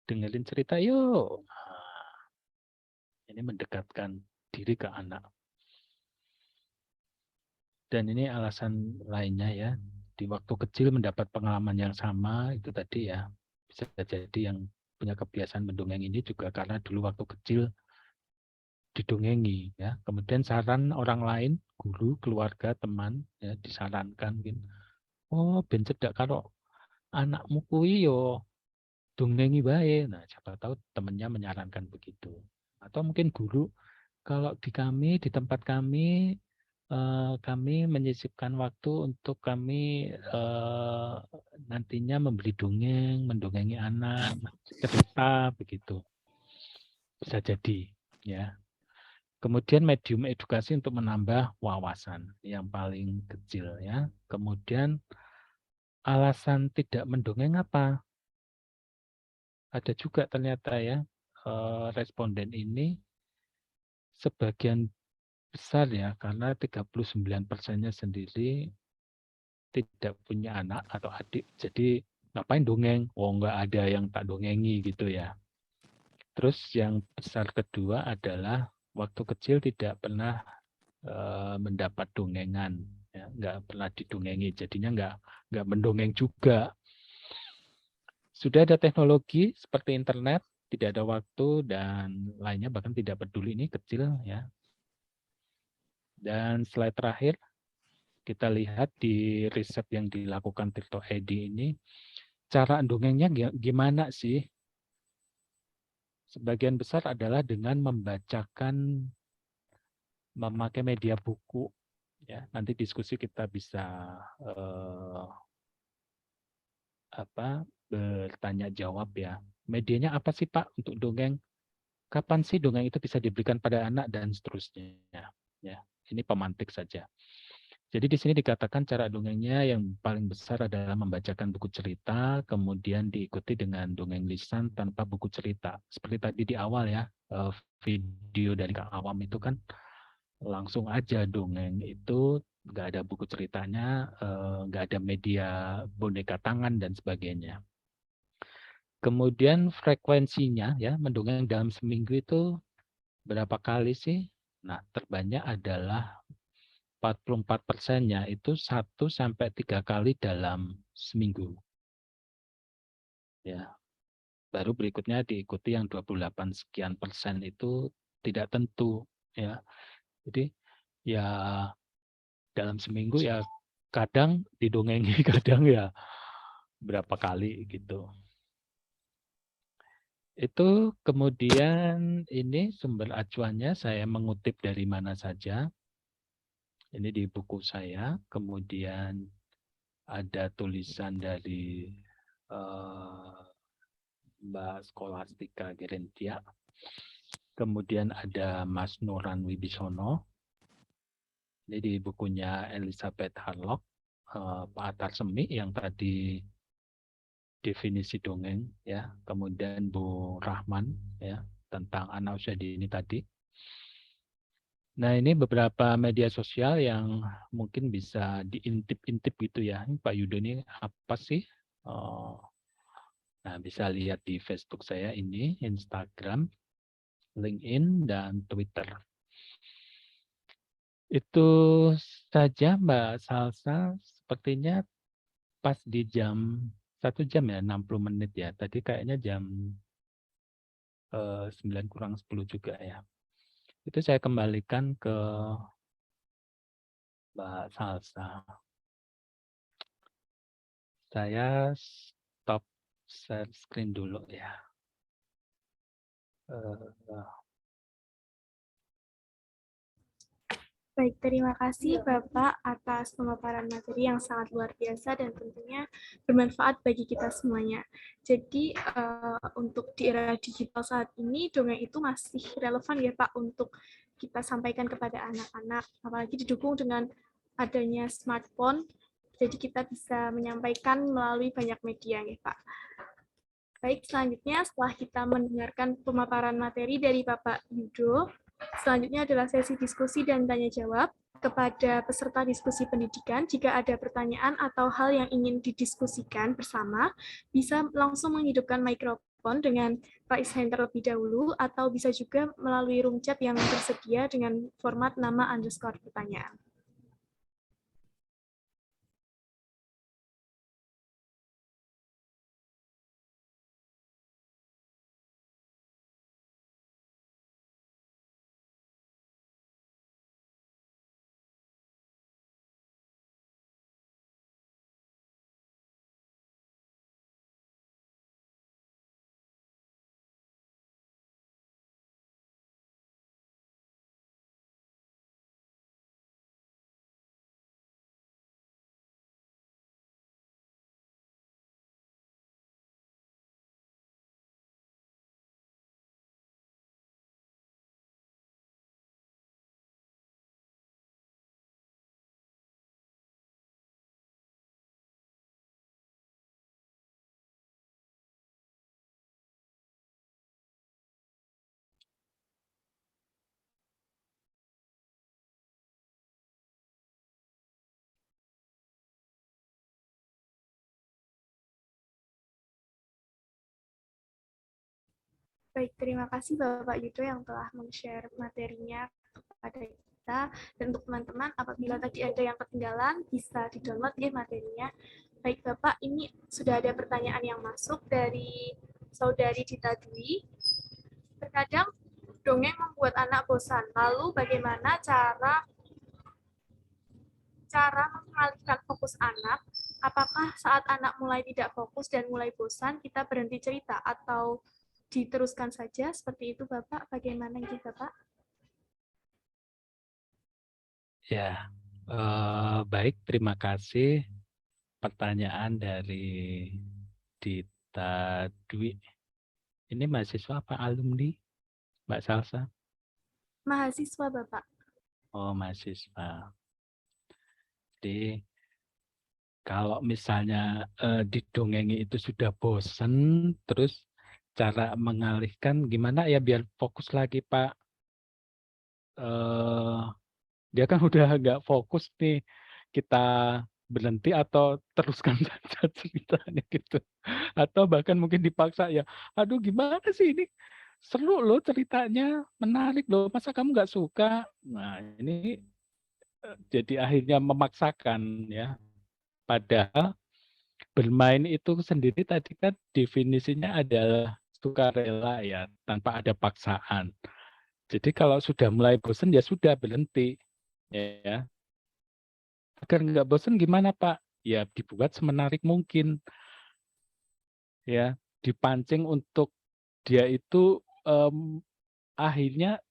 dengerin cerita yuk. Nah, ini mendekatkan diri ke anak. Dan ini alasan lainnya ya, di waktu kecil mendapat pengalaman yang sama, itu tadi ya, bisa jadi yang punya kebiasaan mendongeng ini juga karena dulu waktu kecil didongengi ya. Kemudian saran orang lain, guru, keluarga, teman ya disarankan mungkin, oh ben cedak kalau anakmu kuwi yo dongengi bae. Nah, siapa tahu temannya menyarankan begitu. Atau mungkin guru, kalau di tempat kami kami menyisipkan waktu untuk kami nantinya membeli dongeng, mendongengi anak, cerita begitu. Bisa jadi ya. Kemudian medium edukasi untuk menambah wawasan yang paling kecil ya. Kemudian alasan tidak mendongeng apa? Ada juga ternyata ya responden ini sebagian besar ya, karena 39%-nya sendiri tidak punya anak atau adik, jadi ngapain dongeng? Oh, nggak ada yang tak dongengi gitu ya. Terus yang besar kedua adalah waktu kecil tidak pernah mendapat dongengan, ya, nggak pernah didongengi, jadinya nggak mendongeng juga. Sudah ada teknologi seperti internet, tidak ada waktu dan lainnya, bahkan tidak peduli, ini kecil ya. Dan slide terakhir, kita lihat di riset yang dilakukan Tirto Edi ini, cara dongengnya gimana sih? Sebagian besar adalah dengan membacakan, memakai media buku. Ya, nanti diskusi kita bisa bertanya jawab ya. Medianya apa sih Pak untuk dongeng? Kapan sih dongeng itu bisa diberikan pada anak dan seterusnya. Ya, ini pemantik saja. Jadi di sini dikatakan cara dongengnya yang paling besar adalah membacakan buku cerita, kemudian diikuti dengan dongeng lisan tanpa buku cerita. Seperti tadi di awal ya, video dari Kak Awam itu kan langsung aja dongeng itu, nggak ada buku ceritanya, nggak ada media boneka tangan dan sebagainya. Kemudian frekuensinya ya, mendongeng dalam seminggu itu berapa kali sih? Nah, terbanyak adalah 44%-nya itu 1-3 kali dalam seminggu. Ya, baru berikutnya diikuti yang 28 sekian persen itu tidak tentu. Ya, jadi ya dalam seminggu ya kadang didongengi, kadang ya berapa kali gitu. Itu kemudian ini sumber acuannya saya mengutip dari mana saja. Ini di buku saya, kemudian ada tulisan dari Mbak Skolastika Gerentia, kemudian ada Mas Nuran Wibisono, ini di bukunya Elizabeth Harlock, Pak Atar Semi yang tadi definisi dongeng, ya, kemudian Bu Rahman, ya, tentang anak usia dini tadi. Nah, ini beberapa media sosial yang mungkin bisa diintip-intip gitu ya. Pak Yudo ini apa sih? Nah, bisa lihat di Facebook saya ini, Instagram, LinkedIn, dan Twitter. Itu saja Mbak Salsa, sepertinya pas di jam 1 jam ya, 60 menit ya. Tadi kayaknya jam 9:50 juga ya. Itu saya kembalikan ke Mbak Salsa. Saya stop share screen dulu ya. Baik, terima kasih Bapak atas pemaparan materi yang sangat luar biasa dan tentunya bermanfaat bagi kita semuanya. Jadi untuk di era digital saat ini, dongeng itu masih relevan ya Pak untuk kita sampaikan kepada anak-anak, apalagi didukung dengan adanya smartphone, jadi kita bisa menyampaikan melalui banyak media ya Pak. Baik, selanjutnya setelah kita mendengarkan pemaparan materi dari Bapak Yudo, selanjutnya adalah sesi diskusi dan tanya jawab. Kepada peserta diskusi pendidikan, jika ada pertanyaan atau hal yang ingin didiskusikan bersama, bisa langsung menghidupkan mikrofon dengan raise hand terlebih dahulu, atau bisa juga melalui room chat yang tersedia dengan format nama _ pertanyaan. Baik, terima kasih Bapak Yudo yang telah men-share materinya kepada kita. Dan untuk teman-teman, apabila tadi ada yang ketinggalan, bisa di-download ya materinya. Baik Bapak, ini sudah ada pertanyaan yang masuk dari Saudari Dita Dwi. Terkadang dongeng membuat anak bosan. Lalu bagaimana cara mengalihkan fokus anak? Apakah saat anak mulai tidak fokus dan mulai bosan, kita berhenti cerita atau diteruskan saja seperti itu Bapak? Bagaimana gitu Bapak? Ya, baik, terima kasih pertanyaan dari Dita Dwi. Ini mahasiswa apa alumni, Mbak Salsa? Mahasiswa Bapak. Oh, mahasiswa. Jadi kalau misalnya didongengi itu sudah bosen, terus cara mengalihkan gimana ya biar fokus lagi Pak? Dia kan udah nggak fokus nih, kita berhenti atau teruskan saja ceritanya gitu. Atau bahkan mungkin dipaksa ya, aduh gimana sih ini? seru loh ceritanya, menarik loh, masa kamu nggak suka? Nah, ini jadi akhirnya memaksakan ya. Padahal bermain itu sendiri tadi kan definisinya adalah sukarela ya, tanpa ada paksaan. Jadi kalau sudah mulai bosan ya sudah berhenti ya. Agar nggak bosan gimana Pak? Ya dibuat semenarik mungkin ya, dipancing untuk dia itu akhirnya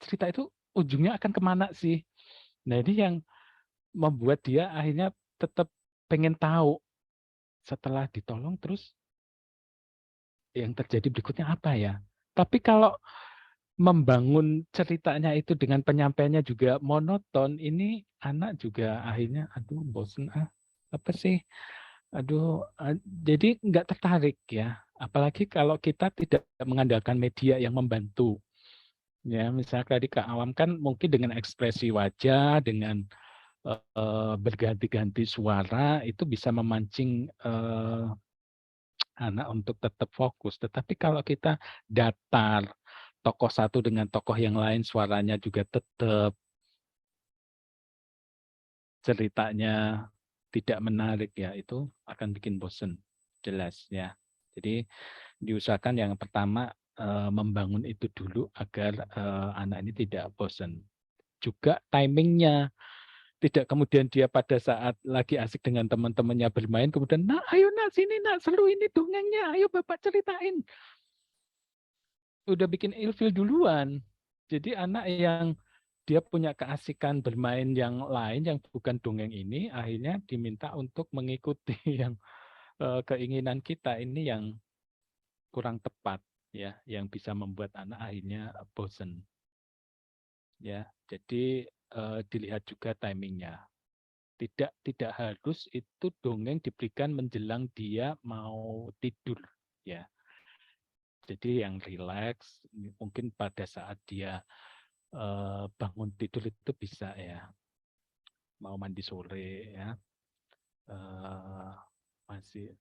cerita itu ujungnya akan kemana sih? Nah ini yang membuat dia akhirnya tetap pengen tahu setelah ditolong terus yang terjadi berikutnya apa ya? Tapi kalau membangun ceritanya itu dengan penyampaiannya juga monoton, ini anak juga akhirnya, aduh bosen apa sih? Aduh, jadi nggak tertarik ya. Apalagi kalau kita tidak mengandalkan media yang membantu. Ya, misalnya tadi Kak Awam kan mungkin dengan ekspresi wajah, dengan berganti-ganti suara itu bisa memancing anak untuk tetap fokus. Tetapi kalau kita datar, tokoh satu dengan tokoh yang lain suaranya juga tetap, ceritanya tidak menarik ya, itu akan bikin bosen, jelas ya. Jadi diusahakan yang pertama membangun itu dulu agar anak ini tidak bosen. Juga timingnya, tidak kemudian dia pada saat lagi asik dengan teman-temannya bermain, kemudian, nak ayo nak sini nak, seru ini dongengnya, ayo bapak ceritain. Udah bikin ilfil duluan. Jadi anak yang dia punya keasikan bermain yang lain yang bukan dongeng ini, akhirnya diminta untuk mengikuti yang keinginan kita, ini yang kurang tepat ya, yang bisa membuat anak akhirnya bosen. Ya, jadi dilihat juga timingnya. Tidak harus itu dongeng diberikan menjelang dia mau tidur ya. Jadi yang rileks mungkin pada saat dia bangun tidur itu bisa ya. Mau mandi sore ya. Masih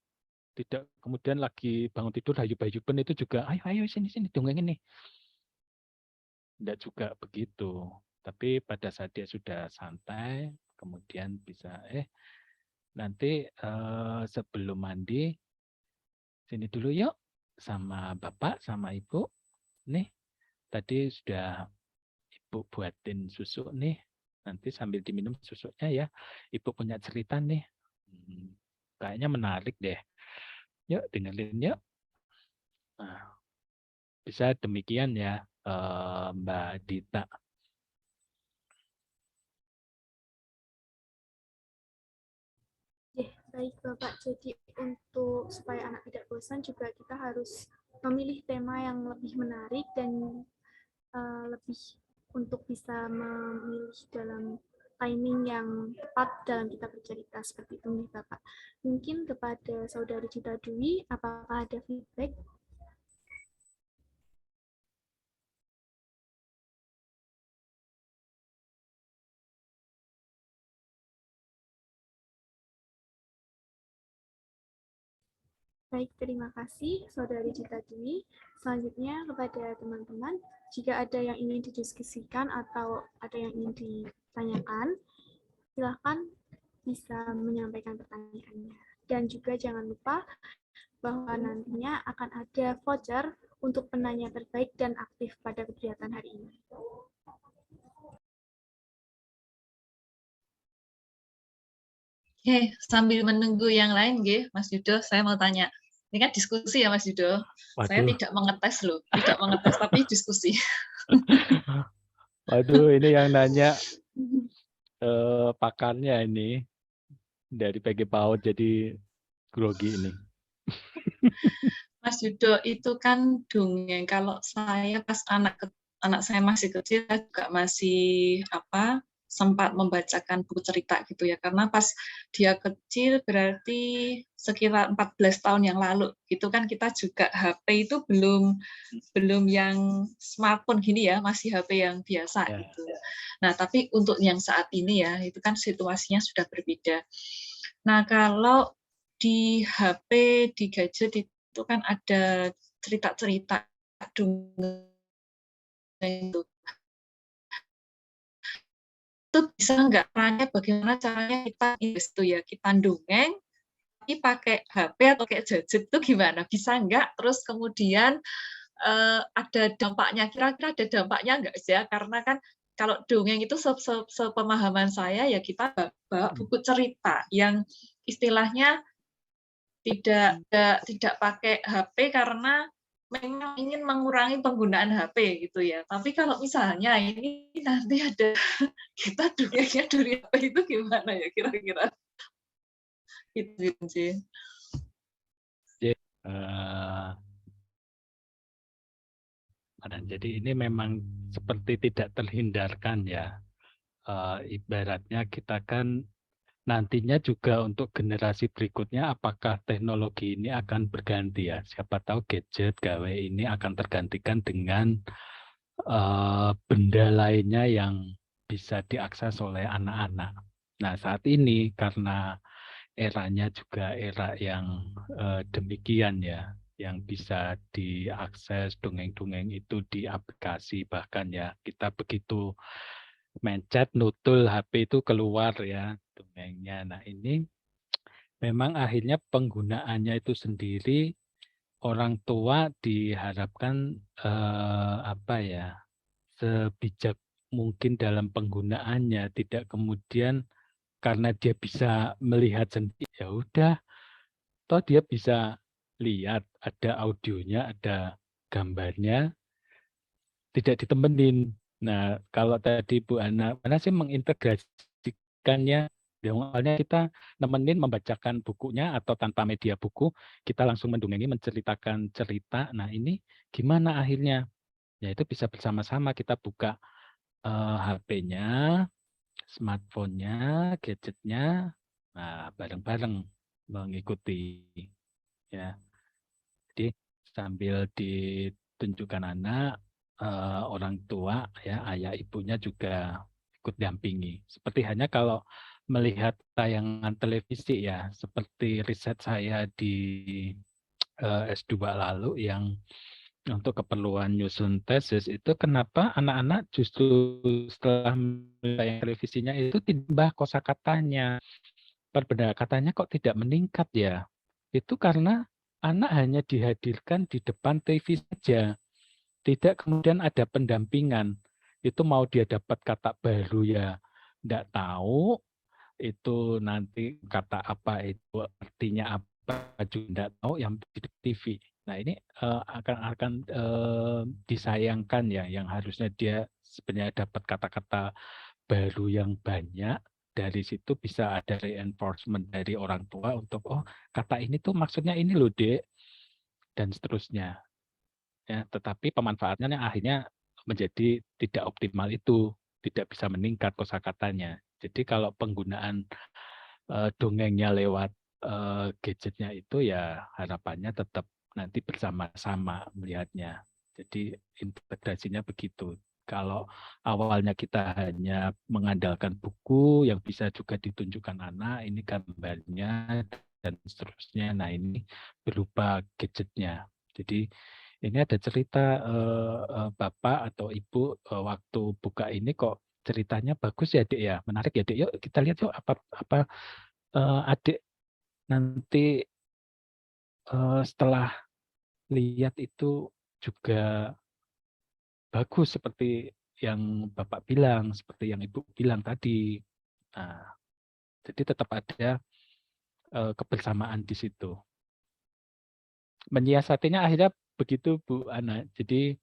tidak kemudian lagi bangun tidur hayub-hayuban itu juga ayo sini dongeng ini. Tidak juga begitu. Tapi pada saat dia sudah santai kemudian bisa nanti sebelum mandi sini dulu yuk sama bapak sama ibu nih, tadi sudah ibu buatin susu nih, nanti sambil diminum susunya ya, ibu punya cerita nih, kayaknya menarik deh, yuk dengerin yuk. Nah, bisa demikian ya Mbak Dita. Baik Bapak, jadi untuk supaya anak tidak bosan juga kita harus memilih tema yang lebih menarik dan lebih untuk bisa memilih dalam timing yang tepat dalam kita bercerita seperti itu nih Bapak. Mungkin kepada Saudari Cita Dwi, apakah ada feedback? Baik, terima kasih Saudari Cita Dwi. Selanjutnya kepada teman-teman, jika ada yang ingin didiskusikan atau ada yang ingin ditanyakan, silakan bisa menyampaikan pertanyaannya. Dan juga jangan lupa bahwa nantinya akan ada voucher untuk penanya terbaik dan aktif pada kegiatan hari ini. Oke, sambil menunggu yang lain, Mas Yudo, saya mau tanya. Ini kan diskusi ya Mas Yudo. Waduh. Saya tidak mengetes loh, tidak mengetes tapi diskusi. Waduh, ini yang nanya pakarnya ini dari PG PAUD jadi grogi ini. Mas Yudo, itu kan dongeng. Kalau saya pas anak saya masih kecil, saya juga masih sempat membacakan buku cerita gitu ya, karena pas dia kecil berarti sekitar 14 tahun yang lalu gitu kan, kita juga HP itu belum yang smartphone gini ya, masih HP yang biasa gitu. Nah, tapi untuk yang saat ini ya, itu kan situasinya sudah berbeda. Nah, kalau di HP, di gadget itu kan ada cerita-cerita dongeng itu bisa nggak bagaimana caranya kita itu ya, kita dongeng tapi pakai HP atau pakai gadget itu gimana? Bisa nggak? Terus kemudian ada dampaknya, kira-kira ada dampaknya nggak sih ya? Karena kan kalau dongeng itu sepemahaman saya ya kita bawa buku cerita yang istilahnya tidak pakai HP karena memang ingin mengurangi penggunaan HP gitu ya. Tapi kalau misalnya ini nanti ada kita dongengnya dari HP itu gimana ya kira-kira? Gitu sih. Jadi ini memang seperti tidak terhindarkan ya. Ibaratnya kita kan nantinya juga untuk generasi berikutnya apakah teknologi ini akan berganti ya. Siapa tahu gadget gawe ini akan tergantikan dengan benda lainnya yang bisa diakses oleh anak-anak. Nah saat ini karena eranya juga era yang demikian ya, yang bisa diakses dongeng-dongeng itu di aplikasi, bahkan ya kita begitu mencet nutul HP itu keluar ya dongengnya. Nah ini memang akhirnya penggunaannya itu sendiri orang tua diharapkan sebijak mungkin dalam penggunaannya, tidak kemudian karena dia bisa melihat sendiri ya udah, toh dia bisa lihat ada audionya, ada gambarnya, tidak ditemenin. Nah, kalau tadi Bu Ana sih mengintegrasikannya, awalnya kita nemenin membacakan bukunya atau tanpa media buku, kita langsung mendongengi, menceritakan cerita. Nah, ini gimana akhirnya? Ya itu bisa bersama-sama kita buka HP-nya, smartphone-nya, gadgetnya, nah bareng-bareng mengikuti ya. Jadi sambil ditunjukkan anak, orang tua ya, ayah ibunya juga ikut dampingi. Seperti hanya kalau melihat tayangan televisi ya, seperti riset saya di S2 lalu yang untuk keperluan nyusun tesis itu, kenapa anak-anak justru setelah melihat televisinya itu tambah kosakatanya, perbedaan kok tidak meningkat ya? Itu karena anak hanya dihadirkan di depan TV saja, tidak kemudian ada pendampingan. Itu mau dia dapat kata baru ya tidak tahu, itu nanti kata apa itu artinya apa juga tidak tahu, yang di TV. Nah ini akan disayangkan ya, yang harusnya dia sebenarnya dapat kata-kata baru yang banyak, dari situ bisa ada reinforcement dari orang tua untuk oh kata ini tuh maksudnya ini loh Dek, dan seterusnya ya. Tetapi pemanfaatannya akhirnya menjadi tidak optimal, itu tidak bisa meningkat kosakatanya. Jadi kalau penggunaan dongengnya lewat gadgetnya itu ya harapannya tetap nanti bersama-sama melihatnya. Jadi integrasinya begitu. Kalau awalnya kita hanya mengandalkan buku yang bisa juga ditunjukkan anak, ini gambarnya dan seterusnya. Nah ini berupa gadgetnya. Jadi ini ada cerita Bapak atau Ibu waktu buka ini kok ceritanya bagus ya Dek ya, menarik ya Dek. Yuk kita lihat yuk apa adik nanti setelah lihat itu juga bagus seperti yang Bapak bilang, seperti yang Ibu bilang tadi. Nah, jadi tetap ada kebersamaan di situ. Menyiasatinya akhirnya begitu Bu Ana. Jadi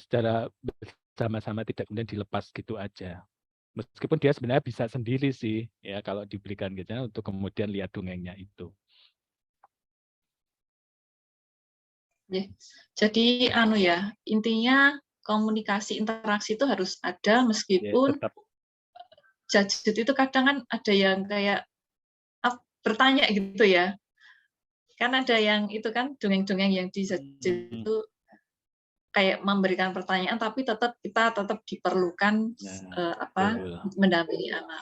secara bersama-sama, tidak kemudian dilepas gitu aja. Meskipun dia sebenarnya bisa sendiri sih ya kalau diberikan gadgetnya untuk kemudian lihat dongengnya itu. Jadi intinya komunikasi interaksi itu harus ada, meskipun gadget itu kadang kan ada yang kayak bertanya gitu ya. Kan ada yang itu kan dongeng-dongeng yang di gadget itu kayak memberikan pertanyaan, tapi kita tetap diperlukan mendampingi anak.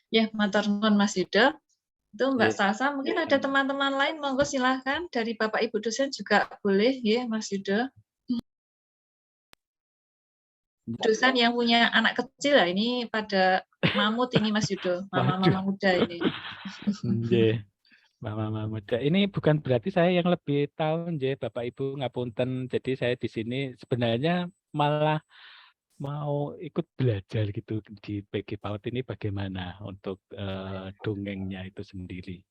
Ya, matur nuwun Mas Yuda. Itu Mbak Salsa, mungkin ada teman-teman lain, monggo silahkan. Dari Bapak Ibu dosen juga boleh, ya Mas Yudo. Dosen yang punya anak kecil lah, ini pada mamut ini Mas Yudo, mama-mama muda ini. Mama muda. Ini bukan berarti saya yang lebih tahu, Bapak Ibu ngapunten. Jadi saya di sini sebenarnya malah mau ikut belajar gitu di PG PAUD ini bagaimana untuk dongengnya itu sendiri.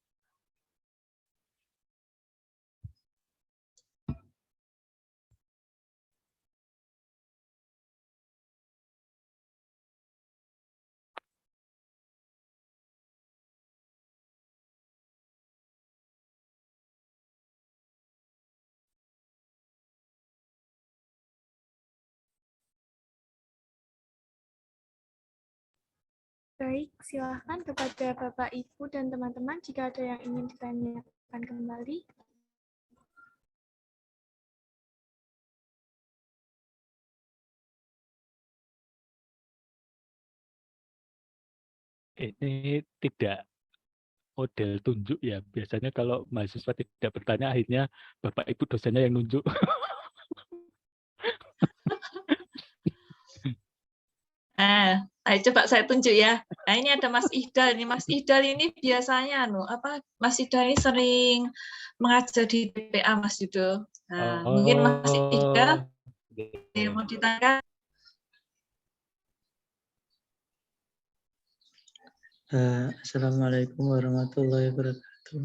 Baik, silahkan kepada Bapak, Ibu, dan teman-teman jika ada yang ingin ditanyakan kembali. Ini tidak model tunjuk ya. Biasanya kalau mahasiswa tidak bertanya, akhirnya Bapak Ibu dosennya yang nunjuk. Ayo coba saya tunjuk ya. Nah ini ada Mas Ihdal. Ini Mas Ihdal ini biasanya Mas Ihdal ini sering mengajar di PPA Mas Yudo. Nah, mungkin Mas Ihdal yang mau ditanyakan. Assalamualaikum warahmatullahi wabarakatuh.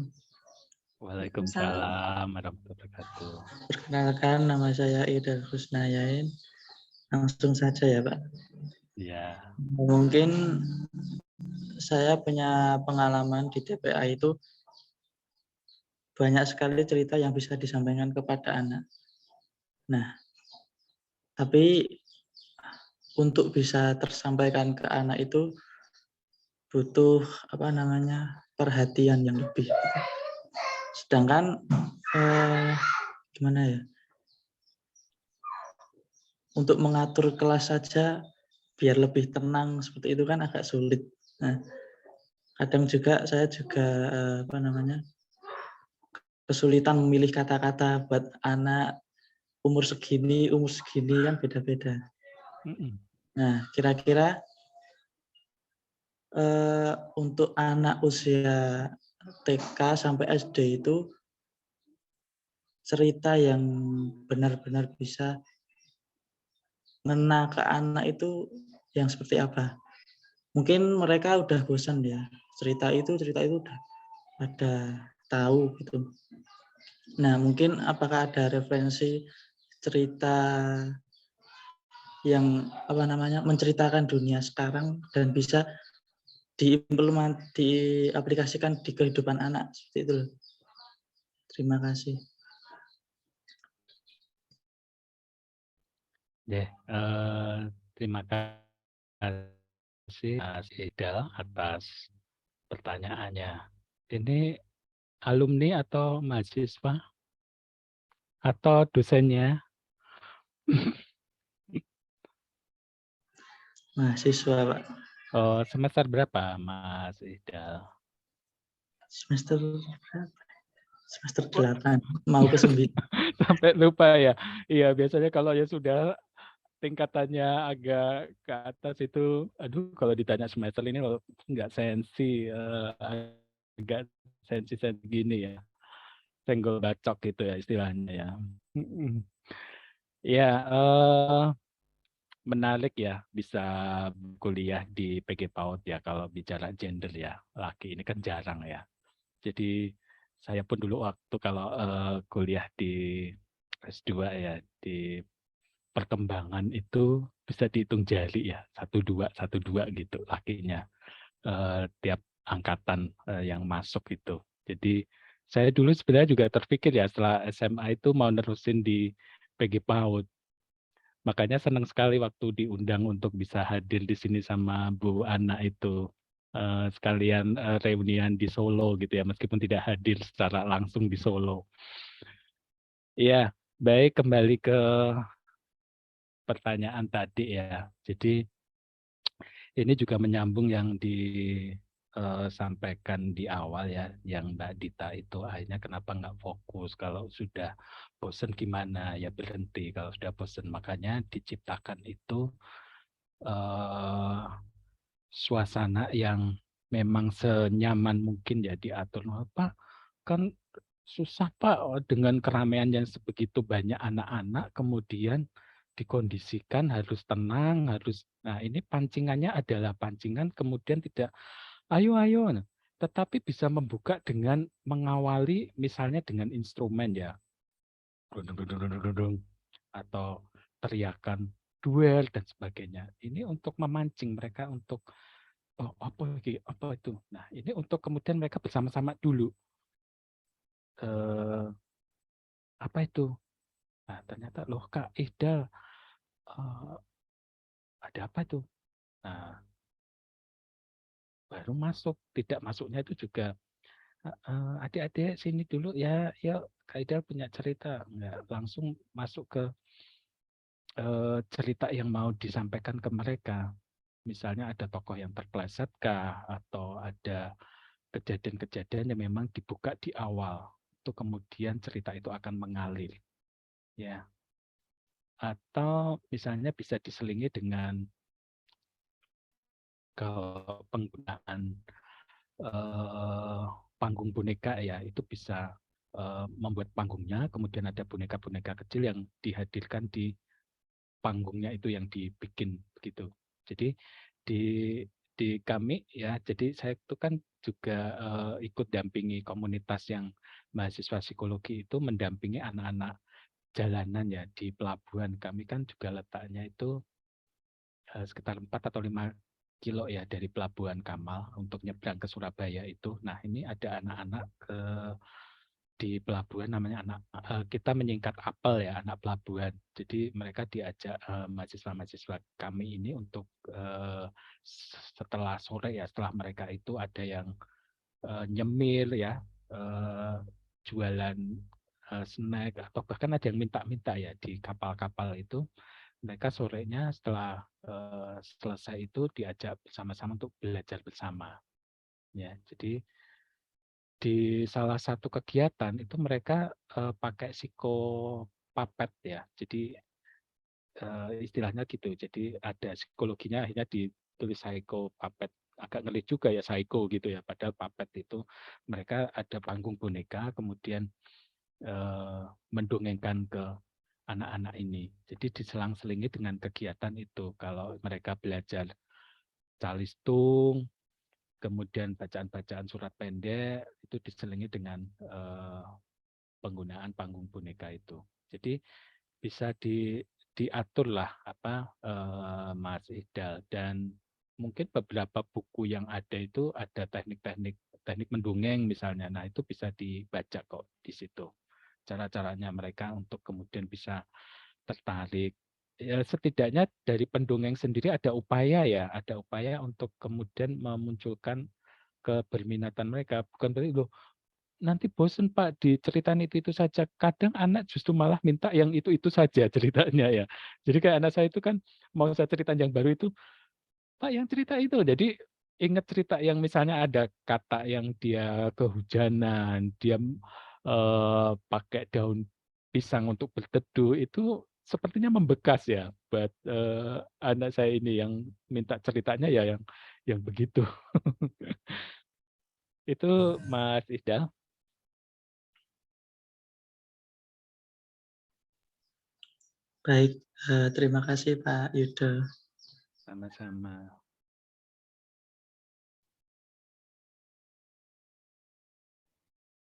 Waalaikumsalam warahmatullahi wabarakatuh. Perkenalkan, nama saya Idal Husnayain. Langsung saja ya Pak. Ya. Mungkin saya punya pengalaman di TPA itu banyak sekali cerita yang bisa disampaikan kepada anak. Nah, tapi untuk bisa tersampaikan ke anak itu butuh perhatian yang lebih. Sedangkan gimana ya? Untuk mengatur kelas saja biar lebih tenang seperti itu kan agak sulit. Nah, kadang juga saya kesulitan memilih kata-kata buat anak umur segini kan beda-beda. Nah, kira-kira untuk anak usia TK sampai SD itu cerita yang benar-benar bisa ngena ke anak itu yang seperti apa? Mungkin mereka udah bosan ya, cerita itu udah pada tahu gitu. Nah, mungkin apakah ada referensi cerita yang menceritakan dunia sekarang dan bisa diaplikasikan di kehidupan anak seperti itu. Terima kasih. Terima kasih Mas Idal atas pertanyaannya. Ini alumni atau mahasiswa atau dosennya? Mahasiswa, Pak. Oh, semester berapa, Mas Idal? Semester berapa? Semester 8, mau ke 9. Sampai lupa ya. Iya, biasanya kalau ya sudah tingkatannya agak ke atas itu, aduh kalau ditanya semester ini nggak sensi, agak sensi gini ya. Senggol bacok gitu ya istilahnya ya. Ya, menarik ya bisa kuliah di PG PAUD ya kalau bicara gender ya. Laki ini kan jarang ya. Jadi saya pun dulu waktu kalau kuliah di S2 ya di perkembangan itu bisa dihitung jari ya, 1-2 gitu lakinya tiap angkatan yang masuk itu. Jadi saya dulu sebenarnya juga terpikir ya setelah SMA itu mau nerusin di PG PAUD. Makanya senang sekali waktu diundang untuk bisa hadir di sini sama Bu Ana itu. Sekalian reunian di Solo gitu ya, meskipun tidak hadir secara langsung di Solo. Iya, baik kembali ke pertanyaan tadi ya. Jadi ini juga menyambung yang sampaikan di awal ya, yang Mbak Dita itu akhirnya kenapa nggak fokus, kalau sudah bosen gimana, ya berhenti, kalau sudah bosen. Makanya diciptakan itu suasana yang memang senyaman mungkin ya diatur. Apa kan susah Pak dengan keramaian yang sebegitu banyak anak-anak, kemudian dikondisikan harus tenang, harus. Nah, ini pancingannya adalah pancingan kemudian tidak ayo ayo, nah, tetapi bisa membuka dengan mengawali misalnya dengan instrumen ya, atau teriakan duel dan sebagainya. Ini untuk memancing mereka untuk oh apa itu. Nah, ini untuk kemudian mereka bersama-sama dulu. Apa itu? Nah, ternyata loh Kak Ihdal, ada apa itu? Nah, baru masuk. Tidak masuknya itu juga adik-adik sini dulu ya, ya Kak Ihdal punya cerita. Enggak, langsung masuk ke cerita yang mau disampaikan ke mereka. Misalnya ada tokoh yang terpeleset kah, atau ada kejadian-kejadian yang memang dibuka di awal, itu kemudian cerita itu akan mengalir, ya. Atau misalnya bisa diselingi dengan penggunaan panggung boneka ya, itu bisa membuat panggungnya, kemudian ada boneka-boneka kecil yang dihadirkan di panggungnya itu yang dibikin begitu. Jadi di kami ya, jadi saya itu kan juga ikut dampingi komunitas yang mahasiswa psikologi itu mendampingi anak-anak jalanan ya di pelabuhan. Kami kan juga letaknya itu sekitar 4 atau 5 kilo ya dari Pelabuhan Kamal untuk nyebrang ke Surabaya itu. Nah, ini ada anak-anak di pelabuhan namanya kita menyingkat apel ya, anak pelabuhan. Jadi mereka diajak mahasiswa-mahasiswa kami ini untuk setelah sore ya, setelah mereka itu ada yang nyemil ya, jualan snack, atau bahkan ada yang minta-minta ya di kapal-kapal itu. Mereka sorenya setelah selesai itu diajak bersama-sama untuk belajar bersama. Ya, jadi di salah satu kegiatan itu mereka pakai psikopapet ya. Jadi istilahnya gitu. Jadi ada psikologinya akhirnya ditulis psikopapat. Agak ngeri juga ya psycho gitu ya. Padahal papet itu mereka ada panggung boneka kemudian mendongengkan ke anak-anak ini. Jadi diselang-selingi dengan kegiatan itu. Kalau mereka belajar calistung, kemudian bacaan-bacaan surat pendek itu diselingi dengan penggunaan panggung boneka itu. Jadi bisa diatur lah apa Mas Ihdal, dan mungkin beberapa buku yang ada itu ada teknik mendongeng misalnya. Nah, itu bisa dibaca kok di situ. Cara-caranya mereka untuk kemudian bisa tertarik. Ya, setidaknya dari pendongeng sendiri ada upaya ya, ada upaya untuk kemudian memunculkan keberminatan mereka. Bukan berarti loh nanti bosen Pak diceritain itu saja. Kadang anak justru malah minta yang itu saja ceritanya ya. Jadi kayak anak saya itu kan mau saya cerita yang baru itu, Pak yang cerita itu. Jadi ingat cerita yang misalnya ada kata yang dia kehujanan, dia pakai daun pisang untuk berteduh, itu sepertinya membekas ya buat anak saya ini yang minta ceritanya ya yang begitu. Itu Mas Ihdal. Baik, terima kasih Pak Yuda. Sama-sama.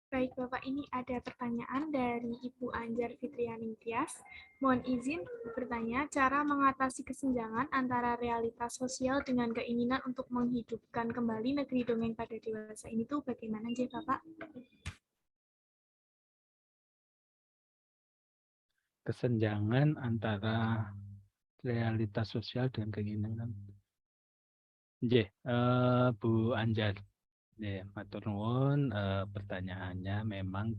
Baik, Bapak, ini ada pertanyaan dari Ibu Anjar Fitrianing Tias. Mohon izin bertanya, cara mengatasi kesenjangan antara realitas sosial dengan keinginan untuk menghidupkan kembali negeri dongeng pada dewasa ini tuh bagaimana, Bapak? Kesenjangan antara realitas sosial dan keinginan. Nggih, Bu Anjar. Nggih, matur nuwun, pertanyaannya memang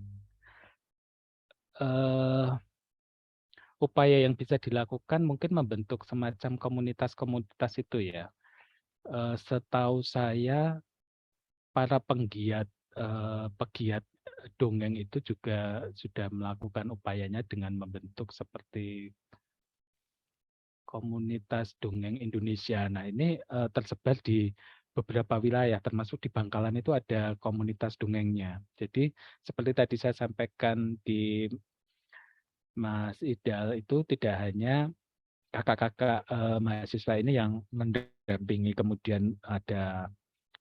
upaya yang bisa dilakukan mungkin membentuk semacam komunitas-komunitas itu ya. Setahu saya para pegiat dongeng itu juga sudah melakukan upayanya dengan membentuk seperti komunitas dongeng Indonesia. Nah, ini tersebar di beberapa wilayah, termasuk di Bangkalan itu ada komunitas dongengnya. Jadi seperti tadi saya sampaikan di Mas Idal, itu tidak hanya kakak-kakak mahasiswa ini yang mendampingi, kemudian ada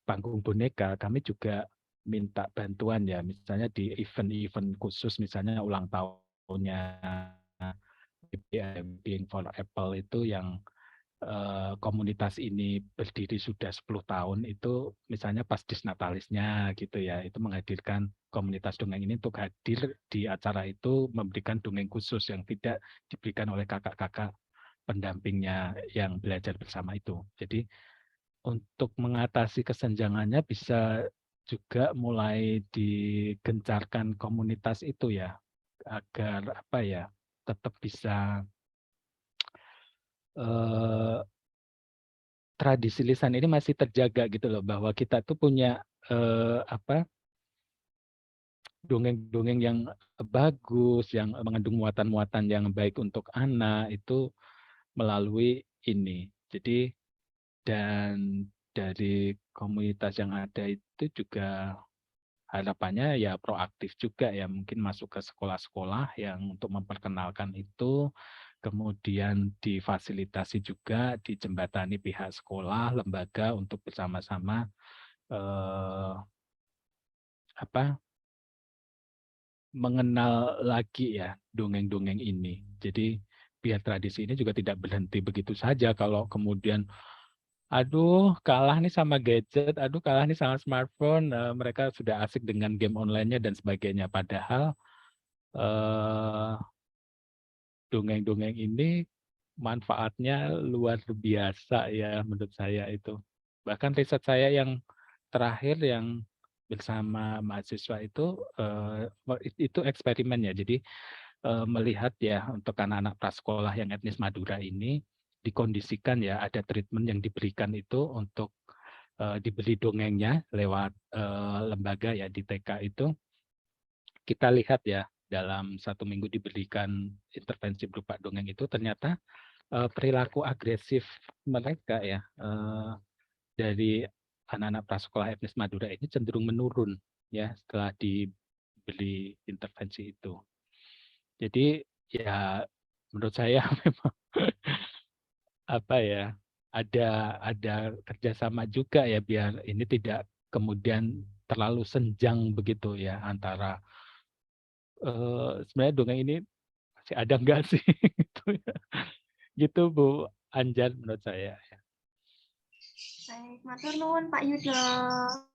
panggung boneka, kami juga minta bantuan ya, misalnya di event-event khusus, misalnya ulang tahunnya Being for Apple itu yang komunitas ini berdiri sudah 10 tahun, itu misalnya pas Disnatalisnya gitu ya, itu menghadirkan komunitas dongeng ini untuk hadir di acara itu, memberikan dongeng khusus yang tidak diberikan oleh kakak-kakak pendampingnya yang belajar bersama itu. Jadi untuk mengatasi kesenjangannya bisa juga mulai digencarkan komunitas itu ya, agar apa ya, tetap bisa tradisi lisan ini masih terjaga gitu loh, bahwa kita tuh punya dongeng-dongeng yang bagus, yang mengandung muatan-muatan yang baik untuk anak itu melalui ini. Jadi dan dari komunitas yang ada itu juga harapannya ya proaktif juga ya, mungkin masuk ke sekolah-sekolah yang untuk memperkenalkan itu, kemudian difasilitasi juga, dijembatani pihak sekolah, lembaga untuk bersama-sama mengenal lagi ya dongeng-dongeng ini. Jadi biar tradisi ini juga tidak berhenti begitu saja. Kalau kemudian aduh kalah nih sama gadget, aduh kalah nih sama smartphone, mereka sudah asik dengan game online-nya dan sebagainya. Padahal dongeng-dongeng ini manfaatnya luar biasa ya menurut saya itu. Bahkan riset saya yang terakhir yang bersama mahasiswa itu eksperimen ya. Jadi melihat ya untuk anak-anak prasekolah yang etnis Madura ini dikondisikan ya, ada treatment yang diberikan itu untuk dibeli dongengnya lewat lembaga ya di TK itu. Kita lihat ya dalam 1 minggu diberikan intervensi berupa dongeng itu, ternyata perilaku agresif mereka ya dari anak-anak prasekolah etnis Madura ini cenderung menurun ya setelah diberi intervensi itu. Jadi ya menurut saya memang apa ya, ada kerjasama juga ya biar ini tidak kemudian terlalu senjang begitu ya antara sebenarnya dongeng ini masih ada enggak sih gitu ya. Gitu Bu Anjar menurut saya. Baik, matur nuwun Pak Yudo.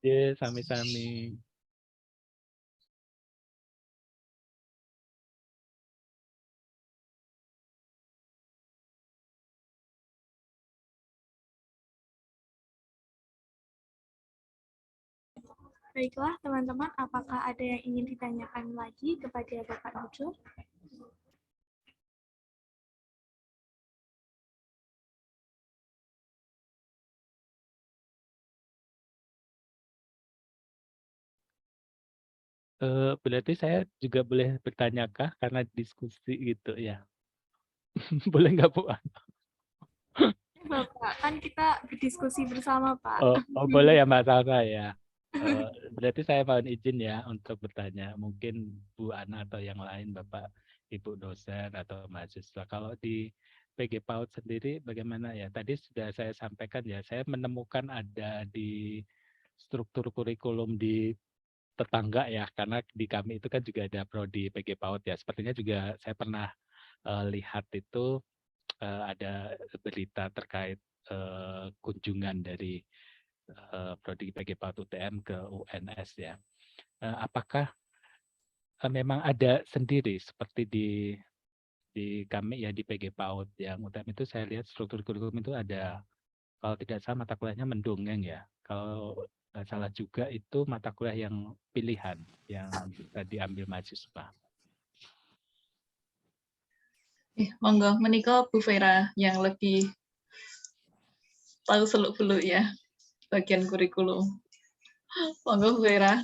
Ya, sami-sami. Baiklah teman-teman, apakah ada yang ingin ditanyakan lagi kepada Bapak Yudo? Berarti saya juga boleh bertanyakah karena diskusi gitu ya? Boleh nggak Bu? Bapak, kan kita berdiskusi bersama Pak. Oh boleh ya Mbak Salsa ya. Berarti saya mohon izin ya untuk bertanya. Mungkin Bu Ana atau yang lain, Bapak Ibu dosen atau mahasiswa. Kalau di PG PAUD sendiri bagaimana ya? Tadi sudah saya sampaikan ya, saya menemukan ada di struktur kurikulum di tetangga ya, karena di kami itu kan juga ada prodi PG PAUD ya. Sepertinya juga saya pernah lihat itu ada berita terkait kunjungan dari prodi PG PAUD UTM ke UNS ya. Apakah memang ada sendiri seperti di kami ya di PG PAUD yang UTM itu saya lihat struktur kurikulum itu ada, kalau tidak salah mata kuliahnya mendongeng ya. Kalau nggak salah juga itu mata kuliah yang pilihan yang bisa diambil mahasiswa. Monggo, menika Bu Vera yang lebih tahu seluk-beluk ya bagian kurikulum. Monggo Bu Vera.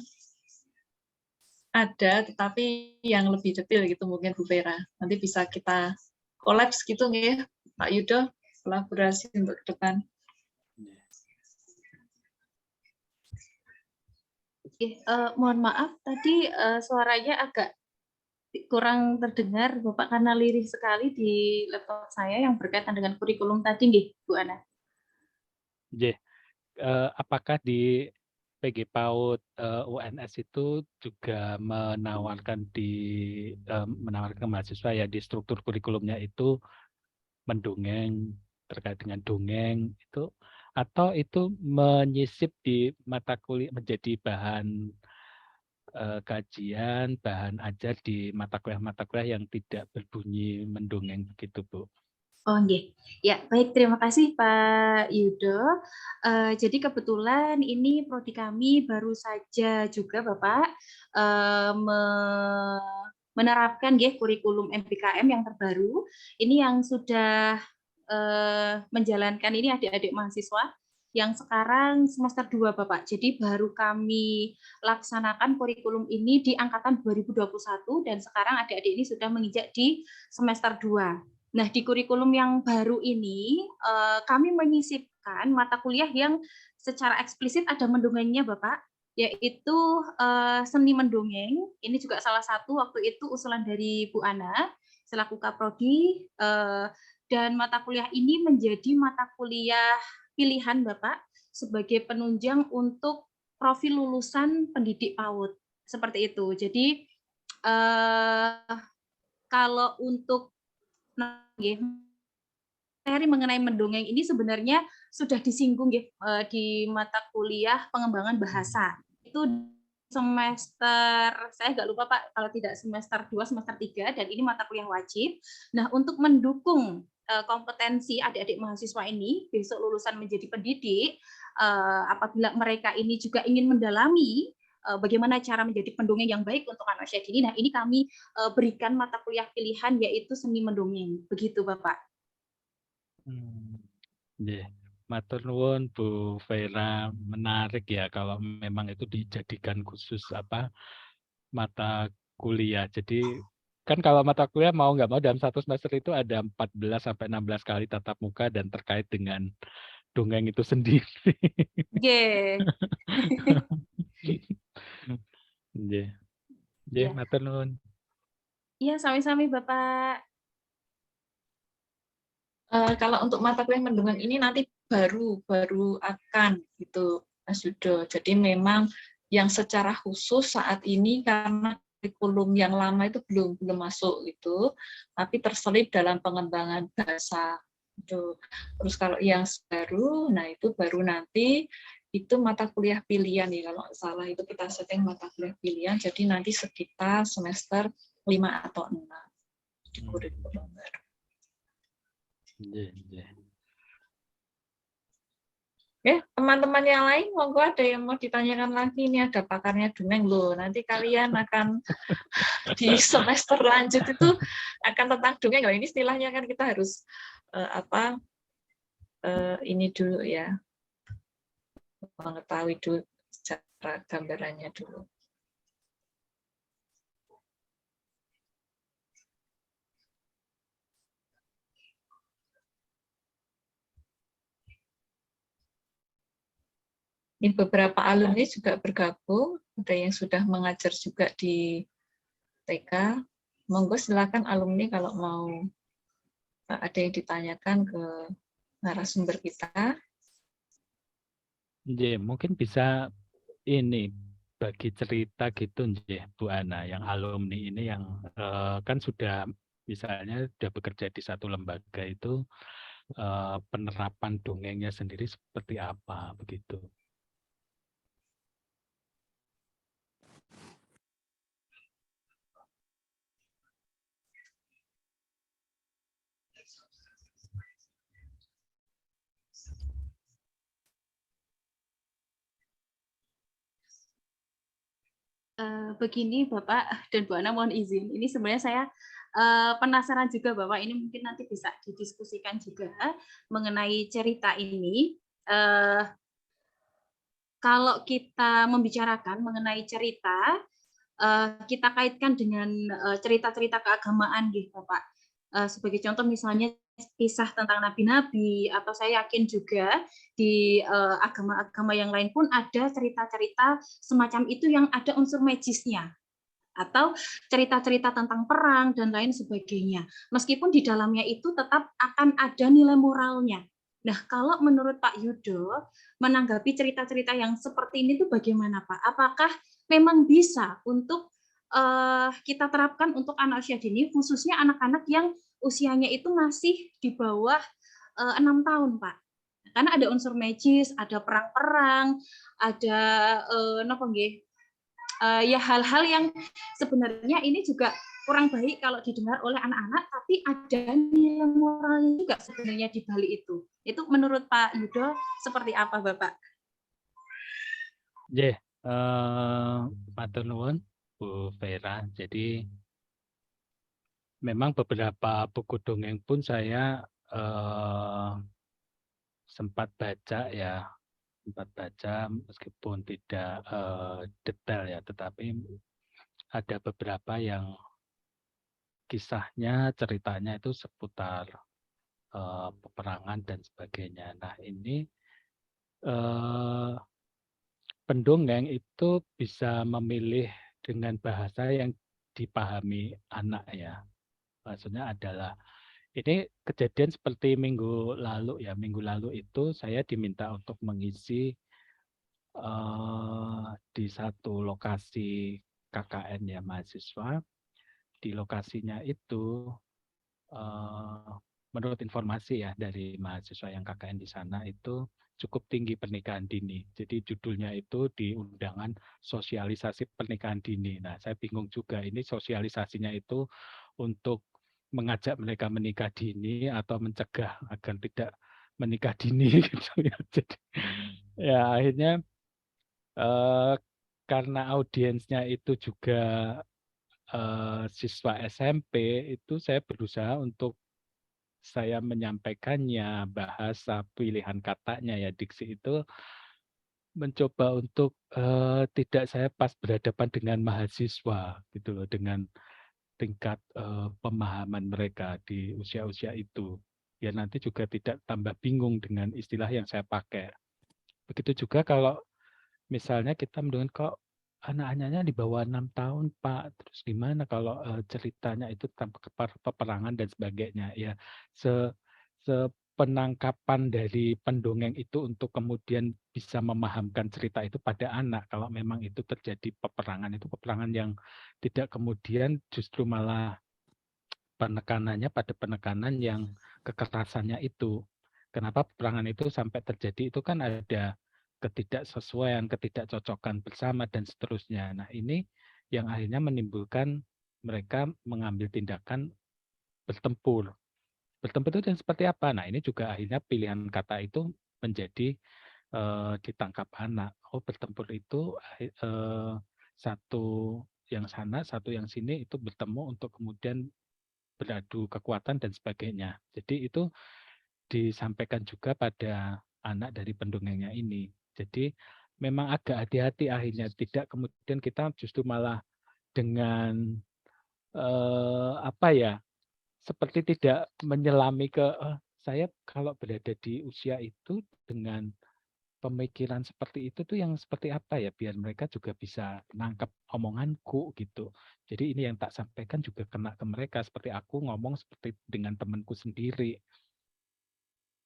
Ada, tetapi yang lebih detail gitu mungkin Bu Vera. Nanti bisa kita kolaps gitu nggih, Pak Yudo, kolaborasi untuk ke depan. Mohon maaf, tadi suaranya agak kurang terdengar, Bapak, karena lirih sekali di laptop saya yang berkaitan dengan kurikulum tadi, nggih, Bu Ana. Nggih. Apakah di PG PAUD UNS itu juga menawarkan menawarkan mahasiswa ya di struktur kurikulumnya itu mendongeng, terkait dengan dongeng itu, atau itu menyisip di mata kuliah menjadi bahan kajian, bahan ajar di mata kuliah yang tidak berbunyi mendongeng begitu, Bu? Oh, nggih. Ya, baik, terima kasih Pak Yudo. Jadi kebetulan ini prodi kami baru saja juga Bapak menerapkan nggih kurikulum MPKM yang terbaru. Ini yang sudah menjalankan ini adik-adik mahasiswa yang sekarang semester 2 Bapak. Jadi baru kami laksanakan kurikulum ini di angkatan 2021 dan sekarang adik-adik ini sudah menginjak di semester 2. Nah, di kurikulum yang baru ini, kami menyisipkan mata kuliah yang secara eksplisit ada mendongengnya, Bapak, yaitu seni mendongeng. Ini juga salah satu waktu itu usulan dari Bu Ana, selaku Kaprodi, dan mata kuliah ini menjadi mata kuliah pilihan, Bapak, sebagai penunjang untuk profil lulusan pendidik PAUD. Seperti itu. Jadi, kalau untuk materi mengenai mendongeng ini sebenarnya sudah disinggung di mata kuliah pengembangan bahasa. Itu semester, saya nggak lupa Pak, kalau tidak semester 2, semester 3, dan ini mata kuliah wajib. Nah, untuk mendukung kompetensi adik-adik mahasiswa ini, besok lulusan menjadi pendidik, apabila mereka ini juga ingin mendalami bagaimana cara menjadi pendongeng yang baik untuk anak usia dini. Nah, ini kami berikan mata kuliah pilihan yaitu seni mendongeng. Begitu, Bapak. Yeah. Matur nuwun Bu Vera, menarik ya kalau memang itu dijadikan khusus mata kuliah. Jadi kan kalau mata kuliah mau nggak mau dalam satu semester itu ada 14 sampai 16 kali tatap muka dan terkait dengan dongeng itu sendiri. Nggih, matur nuwun. Iya, sami-sami Bapak. Kalau untuk mata kuliah mendongeng ini nanti baru akan gitu, Mas Yudo. Jadi memang yang secara khusus saat ini karena kurikulum yang lama itu belum masuk gitu, tapi terselip dalam pengembangan bahasa. Gitu. Terus kalau yang baru, nah itu baru nanti itu mata kuliah pilihan ya, kalau nggak salah itu kita setting mata kuliah pilihan, jadi nanti sekitar semester 5 atau 6 di kurikulum baru. Oke, teman-teman yang lain, monggo ada yang mau ditanyakan lagi, ini ada pakarnya dongeng loh. Nanti kalian akan di semester lanjut itu akan tentang dongeng. Ini istilahnya kan kita harus ini dulu ya, mengetahui dulu cara gambarannya dulu. Ini beberapa alumni juga bergabung, ada yang sudah mengajar juga di TK. Monggo silakan alumni kalau mau ada yang ditanyakan ke narasumber kita. Mungkin bisa ini bagi cerita gitu Bu Ana, yang alumni ini yang kan sudah misalnya sudah bekerja di satu lembaga itu penerapan dongengnya sendiri seperti apa begitu. Begini Bapak dan Bu Ana, mohon izin. Ini sebenarnya saya penasaran juga Bapak, ini mungkin nanti bisa didiskusikan juga mengenai cerita ini. kalau kita membicarakan mengenai cerita, kita kaitkan dengan cerita-cerita keagamaan gitu Bapak. Sebagai contoh misalnya kisah tentang nabi-nabi, atau saya yakin juga di agama-agama yang lain pun ada cerita-cerita semacam itu yang ada unsur magisnya, atau cerita-cerita tentang perang dan lain sebagainya. Meskipun di dalamnya itu tetap akan ada nilai moralnya. Nah, kalau menurut Pak Yudo, menanggapi cerita-cerita yang seperti ini tuh bagaimana Pak? Apakah memang bisa untuk kita terapkan untuk anak usia dini, khususnya anak-anak yang usianya itu masih di bawah 6 tahun, Pak? Karena ada unsur magis, ada perang-perang, ada ya hal-hal yang sebenarnya ini juga kurang baik kalau didengar oleh anak-anak, tapi ada nilai moralnya juga sebenarnya di balik itu. Itu menurut Pak Yudo seperti apa, Bapak? Nggih, matur nuwun Bu Vera. Jadi memang beberapa buku dongeng pun saya sempat baca ya, meskipun tidak detail ya, tetapi ada beberapa yang kisahnya, ceritanya itu seputar peperangan dan sebagainya. Nah, ini pendongeng itu bisa memilih dengan bahasa yang dipahami anak ya. Maksudnya adalah ini kejadian seperti minggu lalu ya. Minggu lalu itu saya diminta untuk mengisi di satu lokasi KKN ya mahasiswa. Di lokasinya itu menurut informasi ya dari mahasiswa yang KKN di sana itu cukup tinggi pernikahan dini. Jadi judulnya itu di undangan sosialisasi pernikahan dini. Nah, saya bingung juga ini sosialisasinya itu untuk mengajak mereka menikah dini atau mencegah agar tidak menikah dini gitu ya. Jadi ya akhirnya karena audiensnya itu juga siswa SMP, itu saya berusaha untuk saya menyampaikannya, bahasa pilihan katanya ya, diksi itu mencoba untuk tidak saya pas berhadapan dengan mahasiswa gitu loh, dengan tingkat pemahaman mereka di usia-usia itu. Ya nanti juga tidak tambah bingung dengan istilah yang saya pakai. Begitu juga kalau misalnya kita mendengar kok anak-anaknya di bawah 6 tahun, Pak. Terus gimana kalau ceritanya itu tentang peperangan dan sebagainya. Ya, sepenangkapan dari pendongeng itu untuk kemudian bisa memahamkan cerita itu pada anak. Kalau memang itu terjadi peperangan, itu peperangan yang tidak kemudian justru malah penekanannya pada penekanan yang kekerasannya itu. Kenapa peperangan itu sampai terjadi itu kan ada ketidaksesuaian, ketidakcocokan bersama dan seterusnya. Nah, ini yang akhirnya menimbulkan mereka mengambil tindakan bertempur. Bertempur itu yang seperti apa? Nah, ini juga akhirnya pilihan kata itu menjadi ditangkap anak. Oh, bertempur itu satu yang sana, satu yang sini itu bertemu untuk kemudian beradu kekuatan dan sebagainya. Jadi itu disampaikan juga pada anak dari pendongengnya ini. Jadi memang agak hati-hati akhirnya, tidak kemudian kita justru malah dengan apa ya, seperti tidak menyelami ke saya kalau berada di usia itu dengan pemikiran seperti itu tuh yang seperti apa ya, biar mereka juga bisa nangkep omonganku gitu. Jadi ini yang tak sampaikan juga kena ke mereka, seperti aku ngomong seperti dengan temanku sendiri.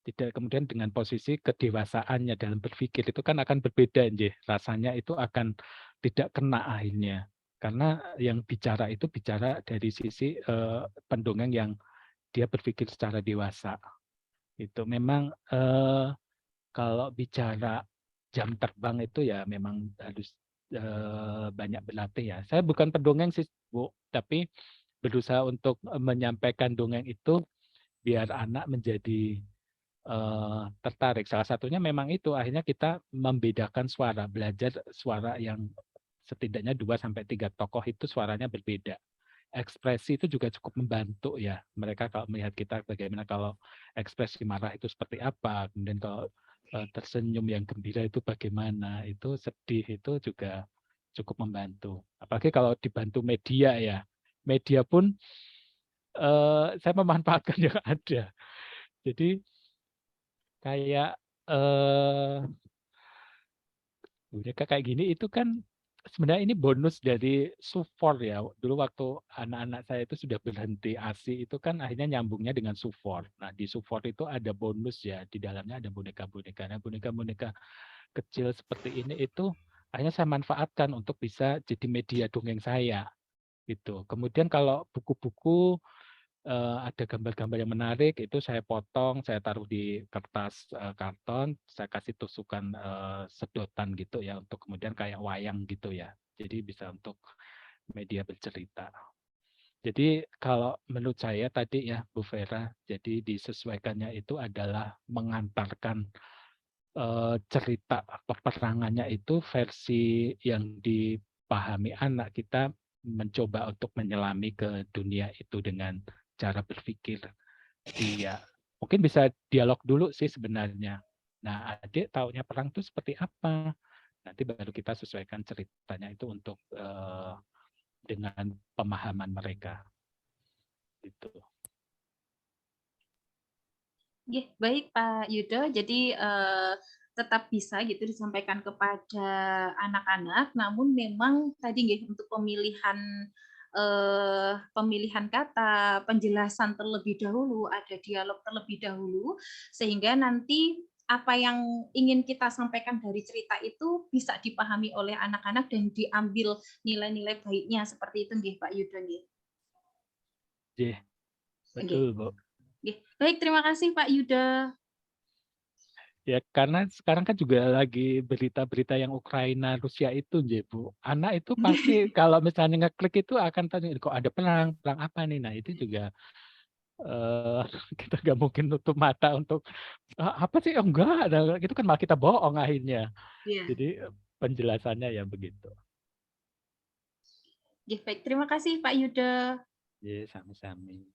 Tidak kemudian dengan posisi kedewasaannya dalam berpikir itu kan akan berbeda, nggih. Rasanya itu akan tidak kena akhirnya. Karena yang bicara itu bicara dari sisi pendongeng yang dia berpikir secara dewasa. Itu memang kalau bicara jam terbang itu ya memang harus banyak berlatih ya. Saya bukan pendongeng sih, Bu, tapi berusaha untuk menyampaikan dongeng itu biar anak menjadi tertarik. Salah satunya memang itu, akhirnya kita membedakan suara, belajar suara yang setidaknya 2-3 tokoh itu suaranya berbeda. Ekspresi itu juga cukup membantu ya. Mereka kalau melihat kita bagaimana kalau ekspresi marah itu seperti apa, kemudian kalau tersenyum yang gembira itu bagaimana, itu sedih itu juga cukup membantu. Apalagi kalau dibantu media ya, media pun saya memanfaatkan yang ada. Jadi kayak boneka kayak gini itu kan sebenarnya ini bonus dari support ya. Dulu waktu anak-anak saya itu sudah berhenti ASI itu kan akhirnya nyambungnya dengan support. Nah, di support itu ada bonus ya, di dalamnya ada boneka-boneka. Nah, boneka-boneka kecil seperti ini itu akhirnya saya manfaatkan untuk bisa jadi media dongeng saya gitu. Kemudian kalau buku-buku ada gambar-gambar yang menarik itu saya potong, saya taruh di kertas karton, saya kasih tusukan sedotan gitu ya untuk kemudian kayak wayang gitu ya. Jadi bisa untuk media bercerita. Jadi kalau menurut saya tadi ya Bu Vera, jadi disesuaikannya itu adalah mengantarkan cerita peperangannya itu versi yang dipahami anak, kita mencoba untuk menyelami ke dunia itu dengan cara berpikir dia. Mungkin bisa dialog dulu sih sebenarnya. Nah, adik taunya perang itu seperti apa? Nanti baru kita sesuaikan ceritanya itu untuk dengan pemahaman mereka. Gitu. Baik Pak Yudo, jadi tetap bisa gitu disampaikan kepada anak-anak, namun memang tadi untuk pemilihan kata, penjelasan terlebih dahulu, ada dialog terlebih dahulu, sehingga nanti apa yang ingin kita sampaikan dari cerita itu bisa dipahami oleh anak-anak dan diambil nilai-nilai baiknya seperti itu Pak Yudo. Betul Bu. Baik, terima kasih Pak Yuda. Ya, karena sekarang kan juga lagi berita-berita yang Ukraina, Rusia itu, Bu. Anak itu pasti kalau misalnya ngeklik itu akan tanya, kok ada perang, perang apa nih? Nah, itu juga kita nggak mungkin nutup mata untuk apa sih? Oh, enggak, itu kan malah kita bohong akhirnya. Jadi penjelasannya ya begitu. Baik, terima kasih Pak Yuda. Ya, sami-sami.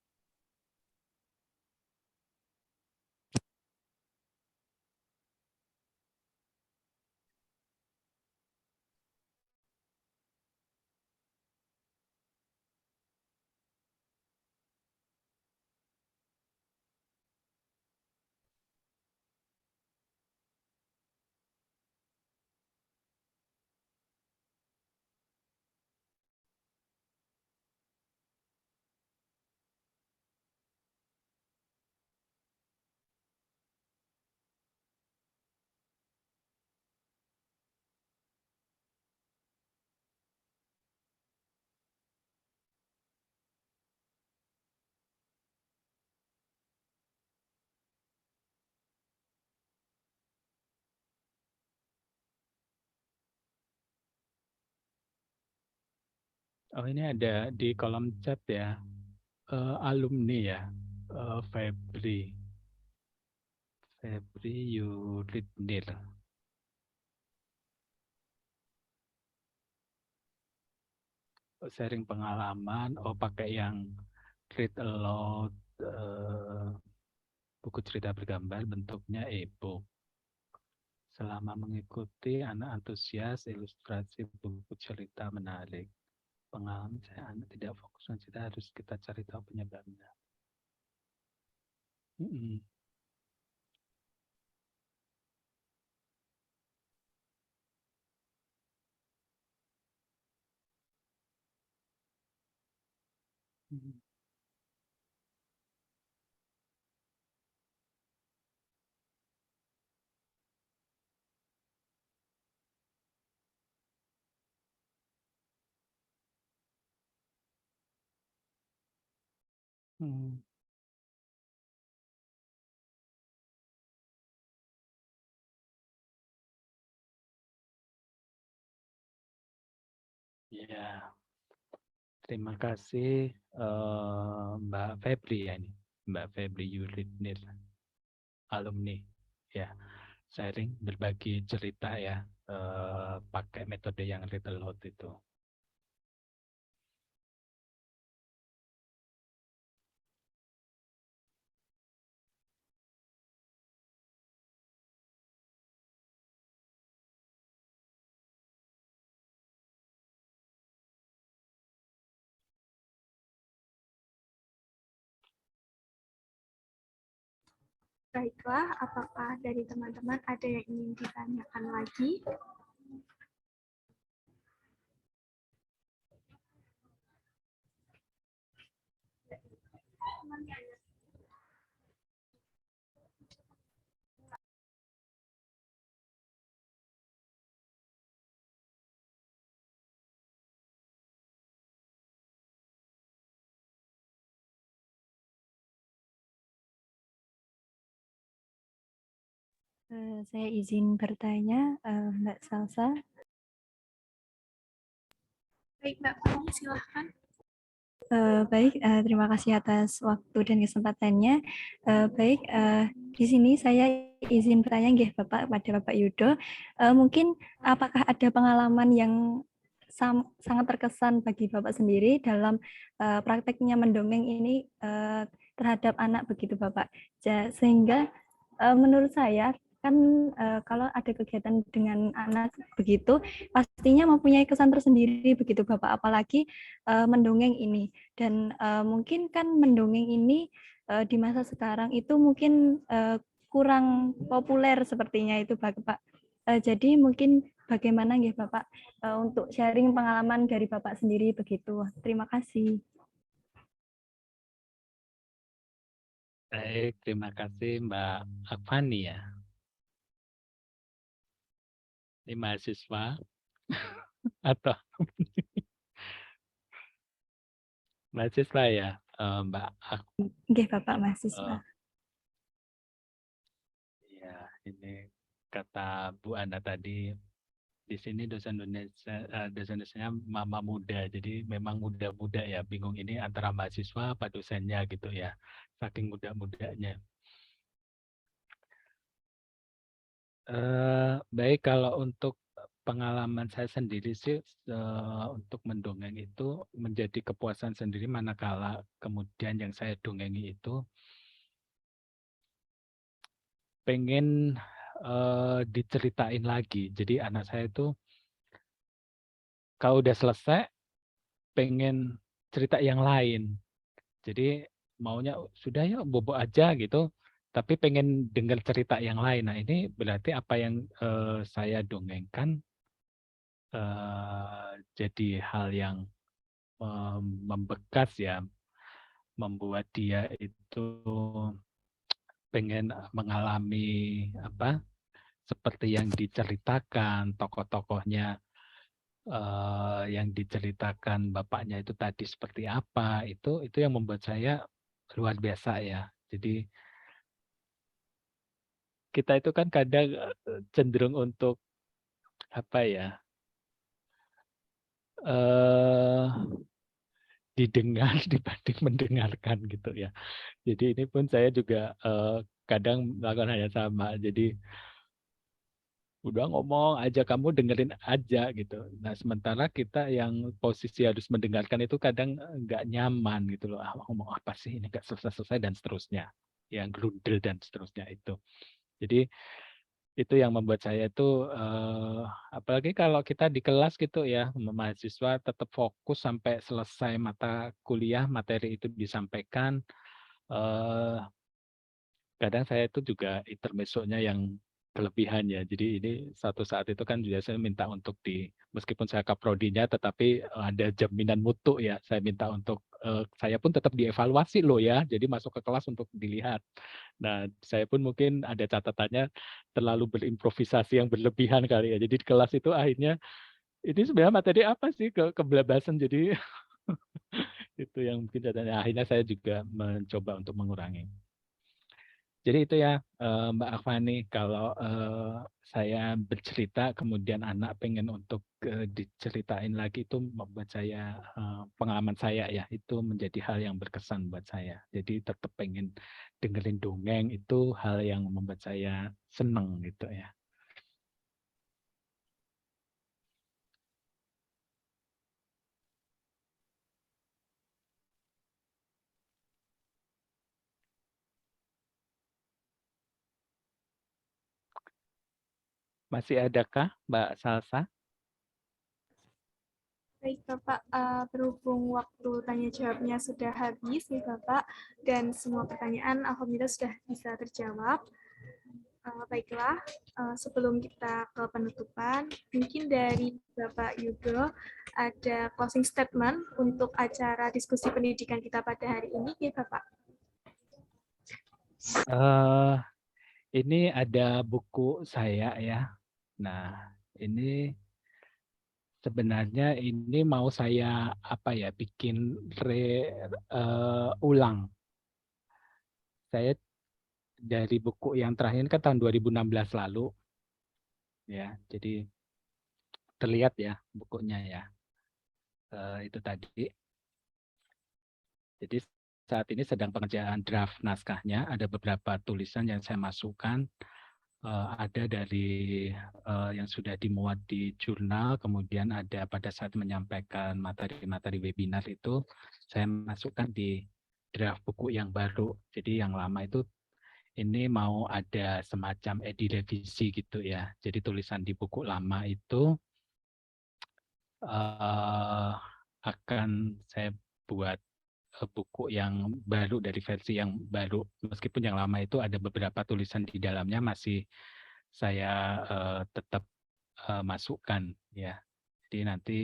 Oh, ini ada di kolom chat ya, alumni ya, Febri Yuridnir. Sharing pengalaman, pakai yang read aloud, buku cerita bergambar, bentuknya e-book. Selama mengikuti, anak antusias, ilustrasi buku cerita menarik. Pengalaman saya, anak tidak fokus dan cerita, harus kita cari tahu penyebabnya. Ya, terima kasih Mbak Febri ya ini, Mbak Febri Yuridnir, alumni ya, sharing berbagi cerita ya, pakai metode yang read aloud itu. Baiklah, apakah dari teman-teman ada yang ingin ditanyakan lagi? Saya izin bertanya, Mbak Salsa. Baik, Mbak Fani, silahkan. Baik, terima kasih atas waktu dan kesempatannya. Baik, di sini saya izin bertanya nggih Bapak pada Bapak Yudo. Mungkin apakah ada pengalaman yang sangat terkesan bagi Bapak sendiri dalam prakteknya mendongeng ini terhadap anak begitu Bapak? Sehingga menurut saya kan kalau ada kegiatan dengan anak begitu pastinya mempunyai kesan tersendiri begitu Bapak, apalagi mendongeng ini. Dan mungkin kan mendongeng ini di masa sekarang itu mungkin kurang populer sepertinya itu Bapak. Jadi mungkin bagaimana nggih Bapak untuk sharing pengalaman dari Bapak sendiri begitu. Terima kasih. Baik, terima kasih Mbak Afani ya. Ini mahasiswa atau mahasiswa ya, Mbak. Nggih Bapak mahasiswa. Ya, ini kata Bu Ana tadi, di sini dosen-dosennya mama muda, jadi memang muda-muda ya, bingung ini antara mahasiswa apa dosennya gitu ya, saking muda-mudanya. Baik, kalau untuk pengalaman saya sendiri sih untuk mendongeng itu menjadi kepuasan sendiri manakala kemudian yang saya dongengi itu pengen diceritain lagi. Jadi anak saya itu kalau udah selesai pengen cerita yang lain. Jadi maunya sudah ya bobo aja gitu, tapi pengen dengar cerita yang lain. Nah ini berarti apa yang saya dongengkan jadi hal yang membekas ya, membuat dia itu pengen mengalami apa seperti yang diceritakan tokoh-tokohnya, yang diceritakan bapaknya itu tadi seperti apa, itu yang membuat saya luar biasa ya. Jadi kita itu kan kadang cenderung untuk apa ya, didengar dibanding mendengarkan gitu ya. Jadi ini pun saya juga kadang melakukan hal yang sama. Jadi udah ngomong aja, kamu dengerin aja gitu. Nah sementara kita yang posisi harus mendengarkan itu kadang nggak nyaman gitu loh. Ngomong apa sih ini nggak selesai-selesai dan seterusnya. Yang grundel dan seterusnya itu. Jadi itu yang membuat saya itu apalagi kalau kita di kelas gitu ya, mahasiswa tetap fokus sampai selesai mata kuliah, materi itu disampaikan. Kadang saya itu juga intermezzonya yang kelebihan ya. Jadi ini satu saat itu kan juga saya minta untuk meskipun saya kaprodinya tetapi ada jaminan mutu ya. Saya minta untuk saya pun tetap dievaluasi loh ya. Jadi masuk ke kelas untuk dilihat. Nah, saya pun mungkin ada catatannya terlalu berimprovisasi yang berlebihan kali ya. Jadi di kelas itu akhirnya ini sebenarnya materi apa sih kebelabasan, jadi itu yang mungkin catatannya. Akhirnya saya juga mencoba untuk mengurangi. Jadi itu ya Mbak Afani, kalau saya bercerita kemudian anak pengen untuk diceritain lagi itu membuat saya pengalaman saya ya itu menjadi hal yang berkesan buat saya. Jadi tetap pengen dengerin dongeng itu hal yang membuat saya seneng gitu ya. Masih adakah Mbak Salsa? Baik, Bapak, berhubung waktu tanya jawabnya sudah habis nih Bapak, dan semua pertanyaan alhamdulillah sudah bisa terjawab. Baiklah, sebelum kita ke penutupan, mungkin dari Bapak Yudo ada closing statement untuk acara diskusi pendidikan kita pada hari ini, ya Bapak? Ini ada buku saya ya. Nah, ini sebenarnya ini mau saya bikin ulang. Saya dari buku yang terakhir kan tahun 2016 lalu. Ya, jadi terlihat ya bukunya ya. Itu tadi. Jadi saat ini sedang pengerjaan draft naskahnya. Ada beberapa tulisan yang saya masukkan. Ada dari yang sudah dimuat di jurnal, kemudian ada pada saat menyampaikan materi-materi webinar itu, saya masukkan di draft buku yang baru. Jadi yang lama itu ini mau ada semacam revisi gitu ya. Jadi tulisan di buku lama itu akan saya buat buku yang baru dari versi yang baru. Meskipun yang lama itu ada beberapa tulisan di dalamnya masih saya tetap masukkan ya. Jadi nanti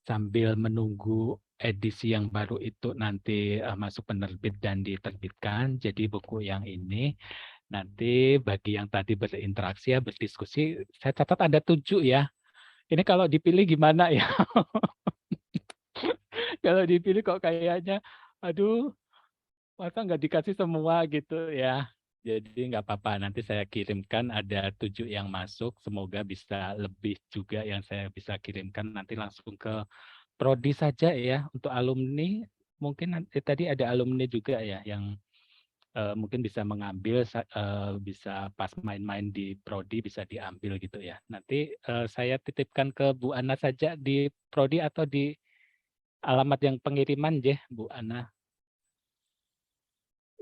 sambil menunggu edisi yang baru itu nanti masuk penerbit dan diterbitkan. Jadi buku yang ini nanti bagi yang tadi berinteraksi ya, berdiskusi, saya catat ada 7 ya. Ini kalau dipilih gimana ya? Kalau dipilih kok kayaknya, aduh, masa nggak dikasih semua gitu ya. Jadi nggak apa-apa, nanti saya kirimkan ada 7 yang masuk, semoga bisa lebih juga yang saya bisa kirimkan nanti langsung ke prodi saja ya. Untuk alumni, mungkin nanti tadi ada alumni juga ya yang mungkin bisa mengambil, bisa pas main-main di prodi bisa diambil gitu ya. Nanti saya titipkan ke Bu Ana saja di prodi atau di alamat yang pengiriman ya Bu Ana.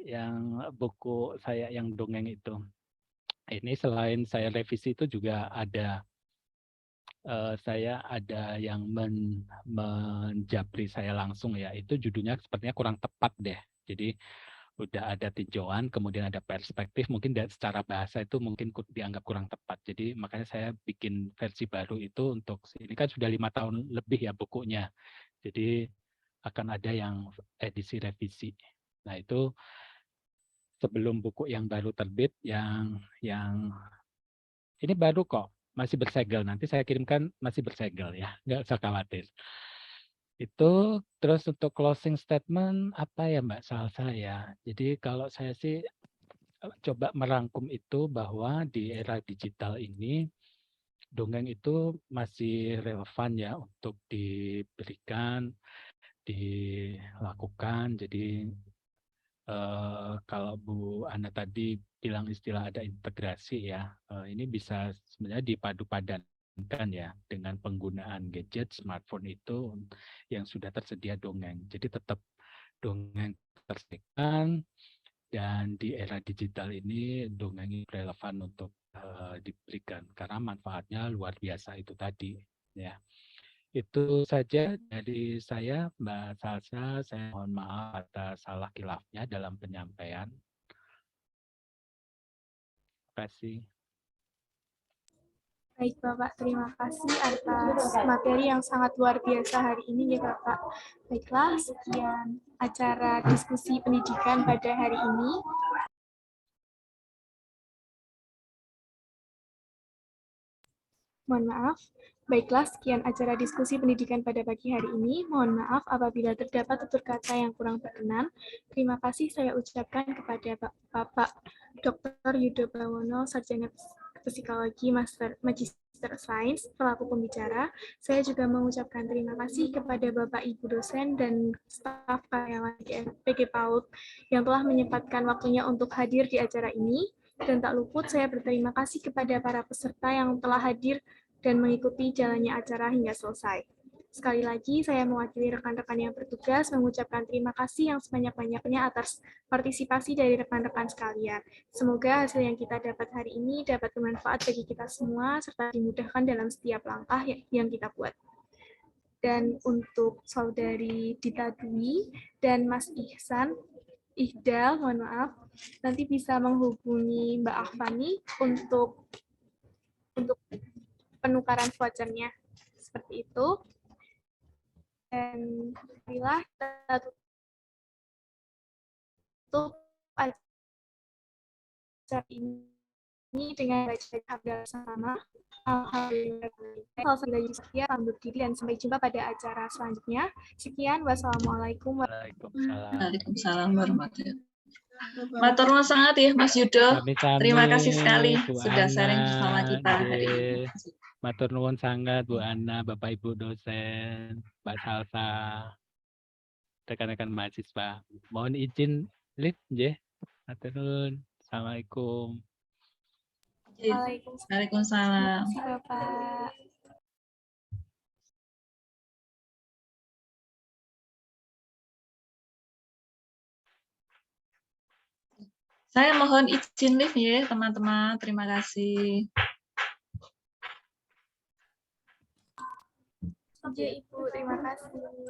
Yang buku saya yang dongeng itu. Ini selain saya revisi itu juga ada saya ada yang menjapri saya langsung ya. Itu judulnya sepertinya kurang tepat deh. Jadi udah ada tinjauan, kemudian ada perspektif, mungkin dari secara bahasa itu mungkin dianggap kurang tepat. Jadi makanya saya bikin versi baru itu untuk ini kan sudah 5 tahun lebih ya bukunya. Jadi akan ada yang edisi revisi. Nah itu sebelum buku yang baru terbit, yang ini baru kok, masih bersegel. Nanti saya kirimkan masih bersegel ya, nggak usah khawatir. Itu terus untuk closing statement apa ya Mbak Salsa ya. Jadi kalau saya sih coba merangkum itu bahwa di era digital ini dongeng itu masih relevan ya untuk diberikan, dilakukan. Jadi kalau Bu Ana tadi bilang istilah ada integrasi ya, ini bisa sebenarnya dipadu-padankan ya dengan penggunaan gadget, smartphone itu yang sudah tersedia dongeng. Jadi tetap dongeng tersedia dan di era digital ini dongeng relevan untuk diberikan karena manfaatnya luar biasa itu tadi ya. Itu saja dari saya, Mbak Salsa. Saya mohon maaf atas salah khilafnya dalam penyampaian. Terima kasih. Baik Bapak, terima kasih atas materi yang sangat luar biasa hari ini ya Bapak. Baiklah, sekian acara diskusi pendidikan pada hari ini. Mohon maaf. Baiklah, sekian acara diskusi pendidikan pada pagi hari ini. Mohon maaf apabila terdapat tutur kata yang kurang berkenan. Terima kasih saya ucapkan kepada Bapak Dr. Yudo Bawono, Sarjana Psikologi Magister Sains, selaku pembicara. Saya juga mengucapkan terima kasih kepada Bapak Ibu dosen dan staf karyawan PG PAUD yang telah menyempatkan waktunya untuk hadir di acara ini. Dan tak luput saya berterima kasih kepada para peserta yang telah hadir dan mengikuti jalannya acara hingga selesai. Sekali lagi, saya mewakili rekan-rekan yang bertugas mengucapkan terima kasih yang sebanyak-banyaknya atas partisipasi dari rekan-rekan sekalian. Semoga hasil yang kita dapat hari ini dapat bermanfaat bagi kita semua, serta dimudahkan dalam setiap langkah yang kita buat. Dan untuk Saudari Dita Dwi dan Mas Ihdal, mohon maaf, nanti bisa menghubungi Mbak Afani untuk penukaran vouchernya. Seperti itu. Dan marilah kita tutup acara ini dengan baca hamdalah bersama. Alhamdulillah. Sekian, undur diri dan sampai jumpa pada acara selanjutnya. Sekian, wassalamualaikum Waalaikumsalam warahmatullahi wabarakatuh. Matur nuwun sangat ya Mas Yudo. Terima kasih sekali Bu sudah Ana, sharing bersama kita hari ini. nggih. Matur nuwun sangat Bu Ana, Bapak Ibu dosen, Mbak Salsa, rekan-rekan mahasiswa. Mohon izin lift nggih. Matur nuwun. Assalamualaikum. Waalaikumsalam. Terima kasih, Bapak. Saya mohon izin lift ya teman-teman. Terima kasih. Ibu, terima kasih.